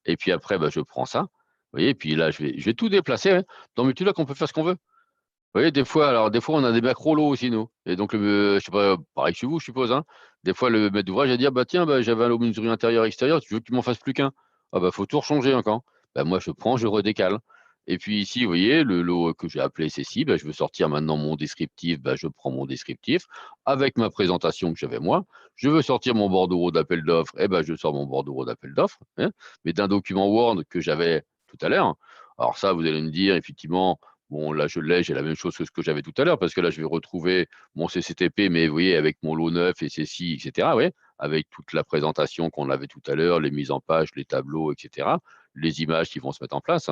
Et puis après, je prends ça. Vous voyez, et puis là, je vais tout déplacer. Dans Multidoc, on peut faire ce qu'on veut. Vous voyez, des fois, on a des macros lots aussi, nous. Et donc, je sais pas, pareil que chez vous, je suppose. Des fois, le maître d'ouvrage va dire, tiens, j'avais un lot menuiserie intérieur-extérieur, tu veux que tu m'en fasses plus qu'un? Faut tout rechanger encore. Moi, je prends, je redécale. Et puis ici, vous voyez, le lot que j'ai appelé ceci, je veux sortir maintenant mon descriptif, je prends mon descriptif avec ma présentation que j'avais moi. Je veux sortir mon bordereau d'appel d'offres, je sors mon bordereau d'appel d'offres, mais d'un document Word que j'avais tout à l'heure. Alors ça, vous allez me dire, effectivement, bon, là, je l'ai, j'ai la même chose que ce que j'avais tout à l'heure, parce que là, je vais retrouver mon CCTP, mais vous voyez, avec mon lot neuf, SSI, etc., ouais, avec toute la présentation qu'on avait tout à l'heure, les mises en page, les tableaux, etc., les images qui vont se mettre en place.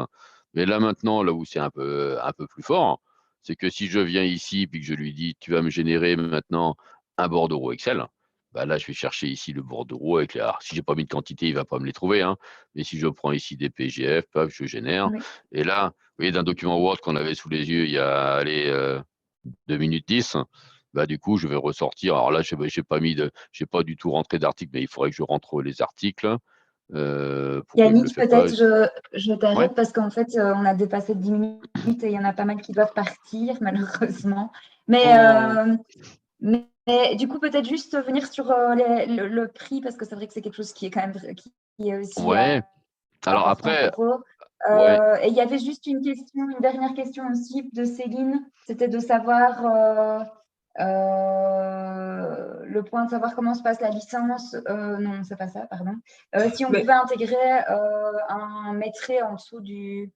Mais là, maintenant, là où c'est un peu plus fort, c'est que si je viens ici, puis que je lui dis, tu vas me générer maintenant un bordereau Excel, bah là, je vais chercher ici le bordereau avec les. Alors, si j'ai pas mis de quantité, il va pas me les trouver, hein. Mais si je prends ici des PGF, paf, je génère. Oui. Et là, vous voyez, d'un document Word qu'on avait sous les yeux il y a, allez, 2 minutes 10, bah, du coup, je vais ressortir. Alors là, j'ai pas du tout rentré d'article, mais il faudrait que je rentre les articles. Pourquoi je ne le Yannick, fais pas? peut-être je Ouais. t'arrête parce qu'en fait, on a dépassé de 10 minutes et il y en a pas mal qui doivent partir, malheureusement. Mais, Oh, mais du coup, peut-être juste venir sur le prix, parce que c'est vrai que c'est quelque chose qui est quand même qui est aussi ouais. Alors important après, pour eux. ouais, Et il y avait juste une dernière question aussi de Céline, c'était de savoir le point de savoir comment se passe la licence. Non, c'est pas ça, pardon. Si on Mais, pouvait intégrer un maîtrise en dessous du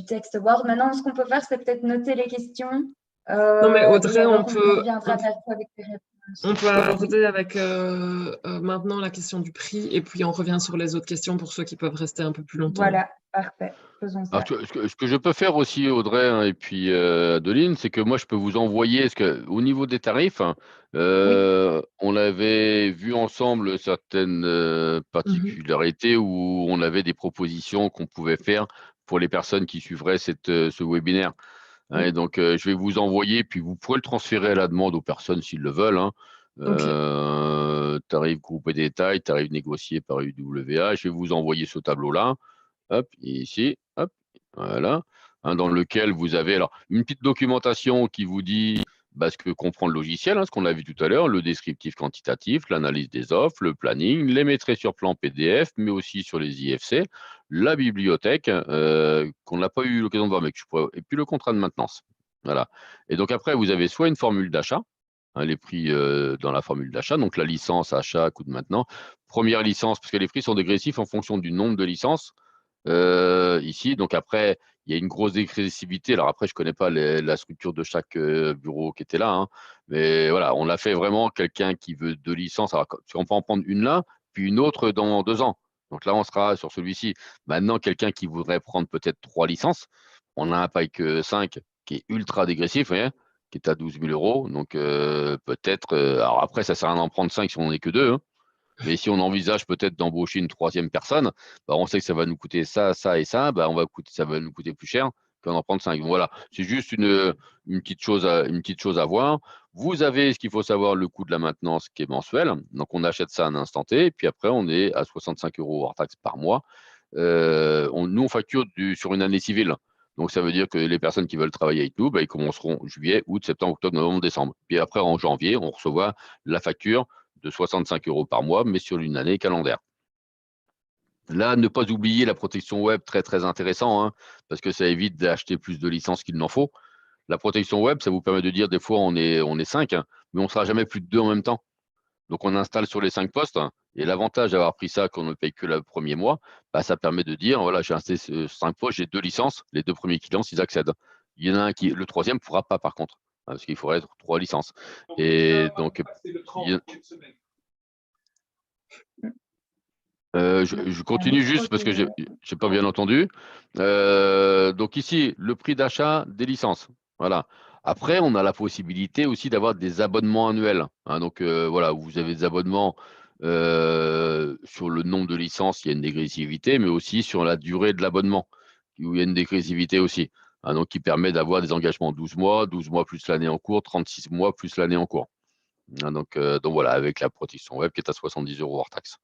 texte Word. Maintenant, ce qu'on peut faire, c'est peut-être noter les questions non, mais et Audrey, alors on reviendra vers toi avec les on réponses. peut Vas-y. aborder avec maintenant la question du prix et puis on revient sur les autres questions pour ceux qui peuvent rester un peu plus longtemps. Voilà, parfait. Faisons alors, ça. ce que je peux faire aussi, Audrey, hein, et puis Adeline, c'est que moi, je peux vous envoyer, parce que au niveau des tarifs, hein, Oui. on avait vu ensemble certaines Mhm. particularités où on avait des propositions qu'on pouvait faire pour les personnes qui suivraient ce webinaire. Hein. Et Oui. donc, je vais vous envoyer, puis vous pourrez le transférer à la demande aux personnes s'ils le veulent. Hein. Ok. Tarif groupe et détail, tarif négocié par UWA. Je vais vous envoyer ce tableau-là. Hop, ici, hop, voilà, hein, dans lequel vous avez alors une petite documentation qui vous dit ce que comprend le logiciel, hein, ce qu'on a vu tout à l'heure, le descriptif quantitatif, l'analyse des offres, le planning, les maîtrises sur plan PDF, mais aussi sur les IFC, la bibliothèque qu'on n'a pas eu l'occasion de voir, mais que et puis le contrat de maintenance. Voilà. Et donc après, vous avez soit une formule d'achat, hein, les prix dans la formule d'achat, donc la licence, achat, coût de maintenance. Première licence, parce que les prix sont dégressifs en fonction du nombre de licences ici. Donc après, il y a une grosse dégressivité. Alors après, je ne connais pas la structure de chaque bureau qui était là, hein. Mais voilà, on a fait vraiment quelqu'un qui veut 2 licences. Alors, on peut en prendre une là, puis une autre dans 2 ans. Donc là, on sera sur celui-ci. Maintenant, quelqu'un qui voudrait prendre peut-être 3 licences, on a un pack 5 qui est ultra dégressif, vous voyez, qui est à 12 000 euros. Donc peut-être, alors après, ça ne sert à rien d'en prendre 5 si on n'en est que 2, hein. Mais si on envisage peut-être d'embaucher une troisième personne, on sait que ça va nous coûter ça, ça et ça, ça va nous coûter plus cher qu'en en prendre 5. Voilà, c'est juste une petite chose à voir. Vous avez ce qu'il faut savoir, le coût de la maintenance qui est mensuel. Donc, on achète ça à un instant T, et puis après, on est à 65 euros hors taxe par mois. Nous, on facture sur une année civile. Donc, ça veut dire que les personnes qui veulent travailler avec nous, ils commenceront juillet, août, septembre, octobre, novembre, décembre. Puis après, en janvier, on recevra la facture de 65 euros par mois, mais sur une année calendaire. Là, ne pas oublier la protection web, très très intéressant, hein, parce que ça évite d'acheter plus de licences qu'il n'en faut. La protection web, ça vous permet de dire des fois on est 5, hein, mais on ne sera jamais plus de 2 en même temps. Donc on installe sur les 5 postes, hein, et l'avantage d'avoir pris ça qu'on ne paye que le premier mois, ça permet de dire voilà, j'ai installé 5 postes, j'ai 2 licences, les 2 premiers clients, s'ils accèdent. Il y en a un le troisième ne pourra pas par contre, hein, parce qu'il faudrait être 3 licences. Et donc, je Un continue micro juste parce qui que j'ai n'ai pas bien entendu. Donc ici, le prix d'achat des licences. Voilà. Après, on a la possibilité aussi d'avoir des abonnements annuels, hein. Donc voilà, vous avez des abonnements sur le nombre de licences, il y a une dégressivité, mais aussi sur la durée de l'abonnement, où il y a une dégressivité aussi, hein, donc qui permet d'avoir des engagements 12 mois plus l'année en cours, 36 mois plus l'année en cours. Hein, donc voilà, avec la protection web qui est à 70 euros hors taxe.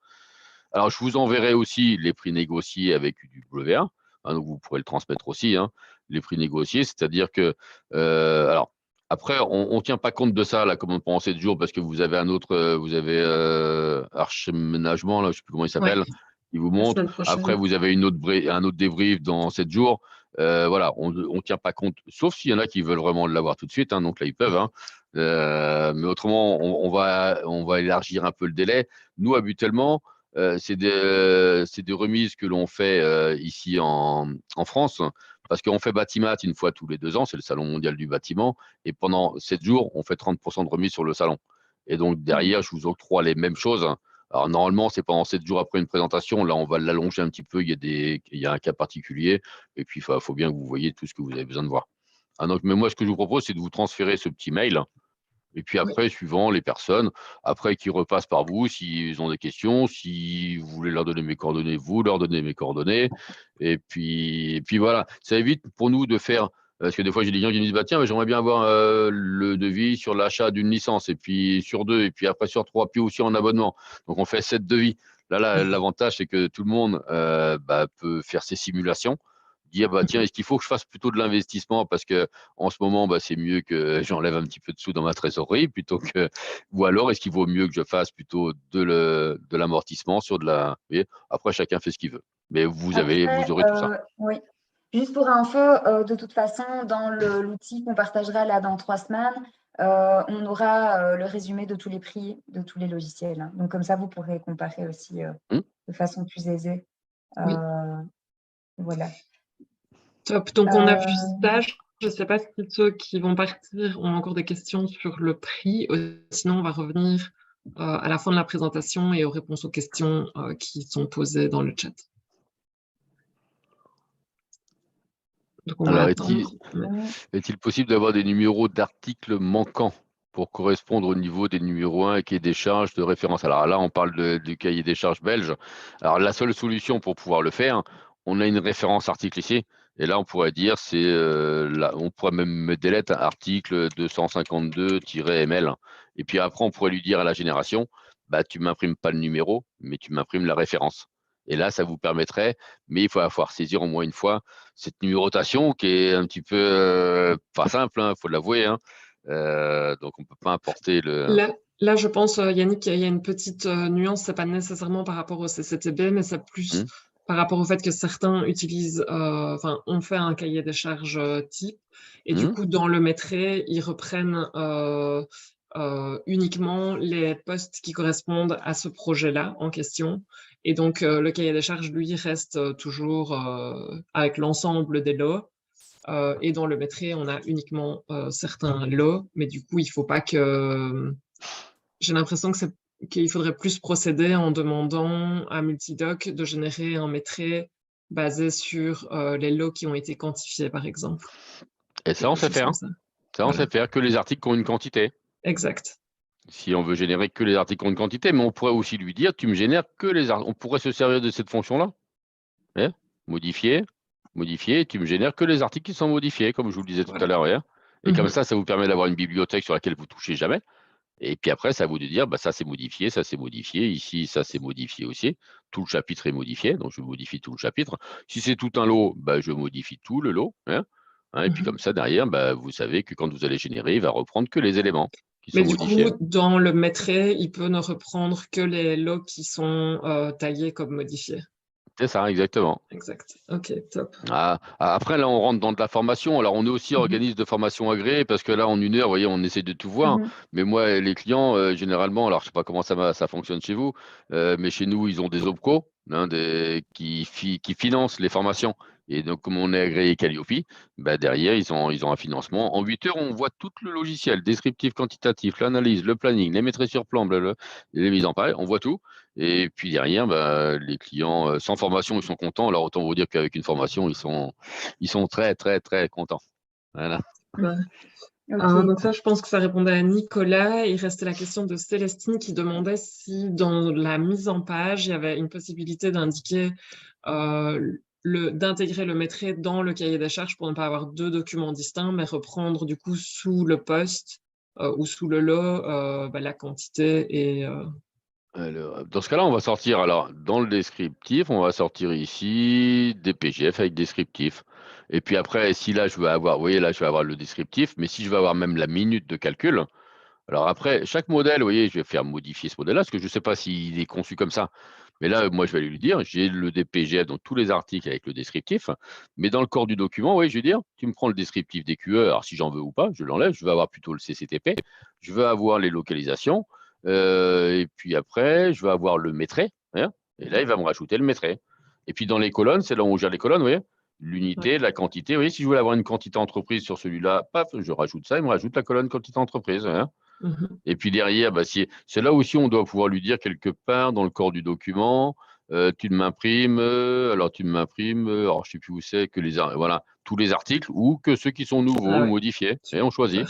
Alors, je vous enverrai aussi les prix négociés avec UWA, hein, donc vous pourrez le transmettre aussi, hein, les prix négociés, c'est-à-dire que, alors, après, on ne tient pas compte de ça, là, comme pendant 7 jours, parce que vous avez vous avez Archeménagement, là, je ne sais plus comment il Ouais, s'appelle, qui vous la montre. semaine Après, prochaine. vous avez un autre débrief dans 7 jours. Voilà, on ne tient pas compte, sauf s'il y en a qui veulent vraiment l'avoir tout de suite, hein, donc là, ils peuvent. Hein. Mais autrement, on va élargir un peu le délai. Nous, habituellement, c'est des remises que l'on fait ici en France, parce qu'on fait Batimat une fois tous les 2 ans, c'est le Salon mondial du bâtiment, et pendant 7 jours, on fait 30% de remise sur le salon. Et donc derrière, je vous octroie les mêmes choses. Alors normalement, c'est pendant 7 jours après une présentation, là on va l'allonger un petit peu, il y a un cas particulier, et puis il faut bien que vous voyez tout ce que vous avez besoin de voir. Ah, donc, mais moi, ce que je vous propose, c'est de vous transférer ce petit mail, Et puis après, suivant les personnes, après qui repassent par vous, s'ils ont des questions, si vous voulez leur donner mes coordonnées, vous leur donnez mes coordonnées. Et puis voilà, ça évite pour nous de faire, parce que des fois j'ai des gens qui me disent, bah tiens, mais j'aimerais bien avoir le devis sur l'achat d'une licence, et puis sur 2, et puis après sur 3, puis aussi en abonnement. Donc on fait 7 devis. Là, l'avantage, c'est que tout le monde peut faire ses simulations, dire bah tiens, est-ce qu'il faut que je fasse plutôt de l'investissement parce que en ce moment c'est mieux que j'enlève un petit peu de sous dans ma trésorerie plutôt que, ou alors est-ce qu'il vaut mieux que je fasse plutôt de l'amortissement sur de la. Vous voyez, après chacun fait ce qu'il veut, mais vous aurez tout ça. Oui. Juste pour info, de toute façon, dans l'outil qu'on partagera là dans 3 semaines, on aura le résumé de tous les prix de tous les logiciels, hein. Donc comme ça, vous pourrez comparer aussi de façon plus aisée. Oui. Voilà. Top. Donc, on a vu ça. Je ne sais pas si ceux qui vont partir ont encore des questions sur le prix. Sinon, on va revenir à la fin de la présentation et aux réponses aux questions qui sont posées dans le chat. Donc, on va Alors, attendre. est-il possible d'avoir des numéros d'articles manquants pour correspondre au niveau des numéros 1 et qu'il y ait des charges de référence? Alors là, on parle du cahier des charges belge. Alors, la seule solution pour pouvoir le faire, on a une référence article ici. Et là, on pourrait dire, on pourrait même mettre des lettres, article 252-ML. Et puis après, on pourrait lui dire à la génération, bah, tu m'imprimes pas le numéro, mais tu m'imprimes la référence. Et là, ça vous permettrait, mais il faut avoir saisir au moins une fois cette numérotation qui est un petit peu pas simple, il faut l'avouer. Donc, on ne peut pas importer le. Là, je pense, Yannick, il y a une petite nuance. Ce n'est pas nécessairement par rapport au CCTB, mais c'est plus par rapport au fait que certains utilisent, on fait un cahier des charges type. Et du coup, dans le métrait, ils reprennent uniquement les postes qui correspondent à ce projet-là en question. Et donc, le cahier des charges, lui, reste toujours avec l'ensemble des lots. Et dans le métrait, on a uniquement certains lots, mais du coup, il ne faut pas que. J'ai l'impression qu'il faudrait plus procéder en demandant à Multidoc de générer un métrait basé sur les lots qui ont été quantifiés, par exemple. Et ça, on sait faire. On sait faire que les articles qui ont une quantité. Exact. Si on veut générer que les articles qui ont une quantité, mais on pourrait aussi lui dire, tu me génères que les articles. On pourrait se servir de cette fonction-là. Modifier, tu me génères que les articles qui sont modifiés, comme je vous le disais tout à l'heure. Et comme ça vous permet d'avoir une bibliothèque sur laquelle vous ne touchez jamais. Et puis après, c'est à vous de dire, ça c'est modifié, ici, ça c'est modifié aussi. Tout le chapitre est modifié, donc je modifie tout le chapitre. Si c'est tout un lot, je modifie tout le lot. Et puis comme ça, derrière, vous savez que quand vous allez générer, il va reprendre que les éléments qui sont modifiés. Mais du coup, dans le métrait, il peut ne reprendre que les lots qui sont taillés comme modifiés. C'est ça, exactement. Exact. OK, top. Après, là, on rentre dans de la formation. Alors, on est aussi organisme de formation agréé parce que là, en 1 heure, vous voyez, on essaie de tout voir. Mais moi, les clients, généralement, alors je ne sais pas comment ça fonctionne chez vous, mais chez nous, ils ont des OPCO qui financent les formations. Et donc, comme on est agréé Calliope, derrière, ils ont un financement. En 8 heures, on voit tout le logiciel, descriptif, quantitatif, l'analyse, le planning, les maîtrises sur plan, les mises en page, on voit tout. Et puis derrière, les clients sans formation, ils sont contents. Alors, autant vous dire qu'avec une formation, ils sont très, très, très contents. Voilà. Donc ça, je pense que ça répondait à Nicolas. Il restait la question de Célestine qui demandait si dans la mise en page, il y avait une possibilité d'indiquer d'intégrer le métrait dans le cahier des charges pour ne pas avoir 2 documents distincts, mais reprendre du coup sous le poste ou sous le lot la quantité et. Alors, dans ce cas-là, on va sortir, dans le descriptif, on va sortir ici des PGF avec descriptif. Et puis après, si là, je veux avoir, vous voyez, là, je vais avoir le descriptif, mais si je veux avoir même la minute de calcul, alors après, chaque modèle, vous voyez, je vais faire modifier ce modèle-là, parce que je ne sais pas s'il est conçu comme ça. Mais là, moi, je vais lui dire, j'ai le DPGF dans tous les articles avec le descriptif, mais dans le corps du document, oui, je vais dire, tu me prends le descriptif des QE, alors si j'en veux ou pas, je l'enlève, je veux avoir plutôt le CCTP, je veux avoir les localisations, et puis après, je vais avoir le métrait, et là, il va me rajouter le métrait. Et puis dans les colonnes, c'est là où on gère les colonnes, vous voyez, l'unité, la quantité. Vous voyez, si je voulais avoir une quantité entreprise sur celui-là, paf, je rajoute ça, il me rajoute la colonne quantité entreprise. Et puis derrière, c'est là aussi on doit pouvoir lui dire quelque part dans le corps du document, tu m'imprimes, alors tu m'imprimes, alors je ne sais plus où c'est, que tous les articles ou que ceux qui sont nouveaux ou modifiés. Et on choisit.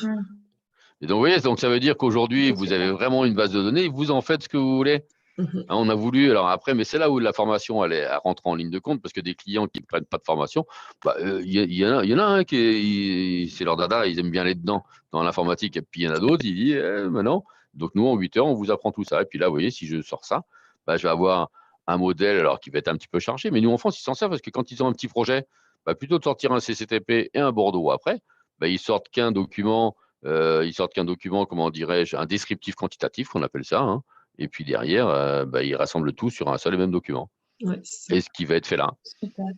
Et donc, vous voyez, donc ça veut dire qu'aujourd'hui, C'est vous super. avez vraiment une base de données, vous en faites ce que vous voulez. Mhm. Hein, on a voulu, alors après, mais c'est là où la formation elle rentre en ligne de compte, parce que des clients qui ne prennent pas de formation, bah, y en a un c'est leur dada, ils aiment bien aller dedans, dans l'informatique, et puis il y en a d'autres, ils disent, non. Donc nous, en 8 heures, on vous apprend tout ça. Et puis là, vous voyez, si je sors ça, bah, je vais avoir un modèle alors qui va être un petit peu chargé, mais nous, en France, ils s'en servent parce que quand ils ont un petit projet, bah, plutôt de sortir un CCTP et un Bordeaux après, bah, ils sortent qu'un document, comment dirais-je, un descriptif quantitatif, qu'on appelle ça, hein. Et puis derrière, bah, ils rassemblent tout sur un seul et même document. Ouais, c'est Et ça. ce qui va être fait là. Super. Et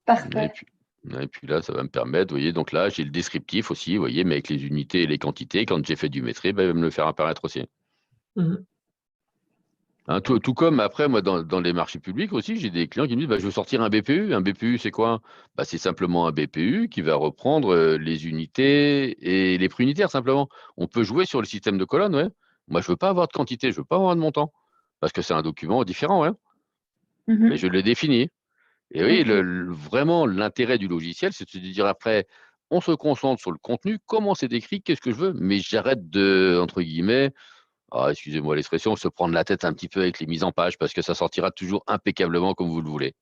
Parfait. puis, et puis là, ça va me permettre, vous voyez, donc là, j'ai le descriptif aussi, vous voyez, mais avec les unités et les quantités. Quand j'ai fait du métré, bah, il va me le faire apparaître aussi. Mhm. Hein, tout comme après, moi, dans les marchés publics aussi, j'ai des clients qui me disent, bah, je veux sortir un BPU. Un BPU, c'est quoi? Bah, c'est simplement un BPU qui va reprendre les unités et les prix unitaires, simplement. On peut jouer sur le système de colonnes, ouais. Moi, je veux pas avoir de quantité, je veux pas avoir de montant, parce que c'est un document différent, ouais. Mais Mhm. je l'ai défini. Et oui, Ok. vraiment, l'intérêt du logiciel, c'est de se dire après, on se concentre sur le contenu, comment c'est décrit, qu'est-ce que je veux, mais j'arrête de, entre guillemets, excusez-moi l'expression, se prendre la tête un petit peu avec les mises en page, parce que ça sortira toujours impeccablement comme vous le voulez.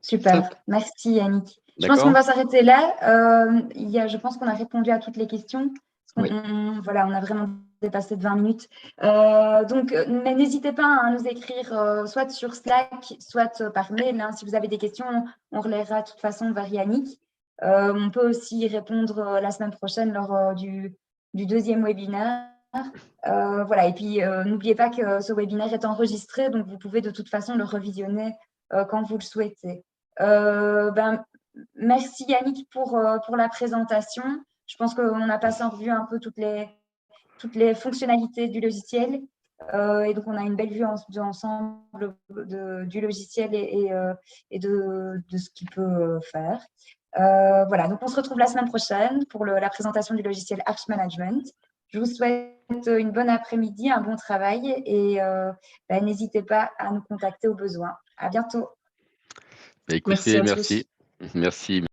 Super. Top. Merci, Yannick. Je pense qu'on D'accord? va s'arrêter là. Je pense qu'on a répondu à toutes les questions. Oui. Voilà, on a vraiment dépassé de 20 minutes. Mais n'hésitez pas à nous écrire soit sur Slack, soit par mail, hein. Si vous avez des questions, on relaiera de toute façon vers Yannick. On peut aussi y répondre la semaine prochaine lors du deuxième webinaire. Voilà. Et puis, n'oubliez pas que ce webinaire est enregistré, donc vous pouvez de toute façon le revisionner quand vous le souhaitez. Merci Yannick pour la présentation. Je pense qu'on a passé en revue un peu toutes les fonctionnalités du logiciel. Et donc, on a une belle vue ensemble du logiciel et de ce qu'il peut faire. Voilà, donc on se retrouve la semaine prochaine pour la présentation du logiciel Arch Management. Je vous souhaite une bonne après-midi, un bon travail et n'hésitez pas à nous contacter au besoin. À bientôt. Merci Écoutez, à merci. tous. Merci.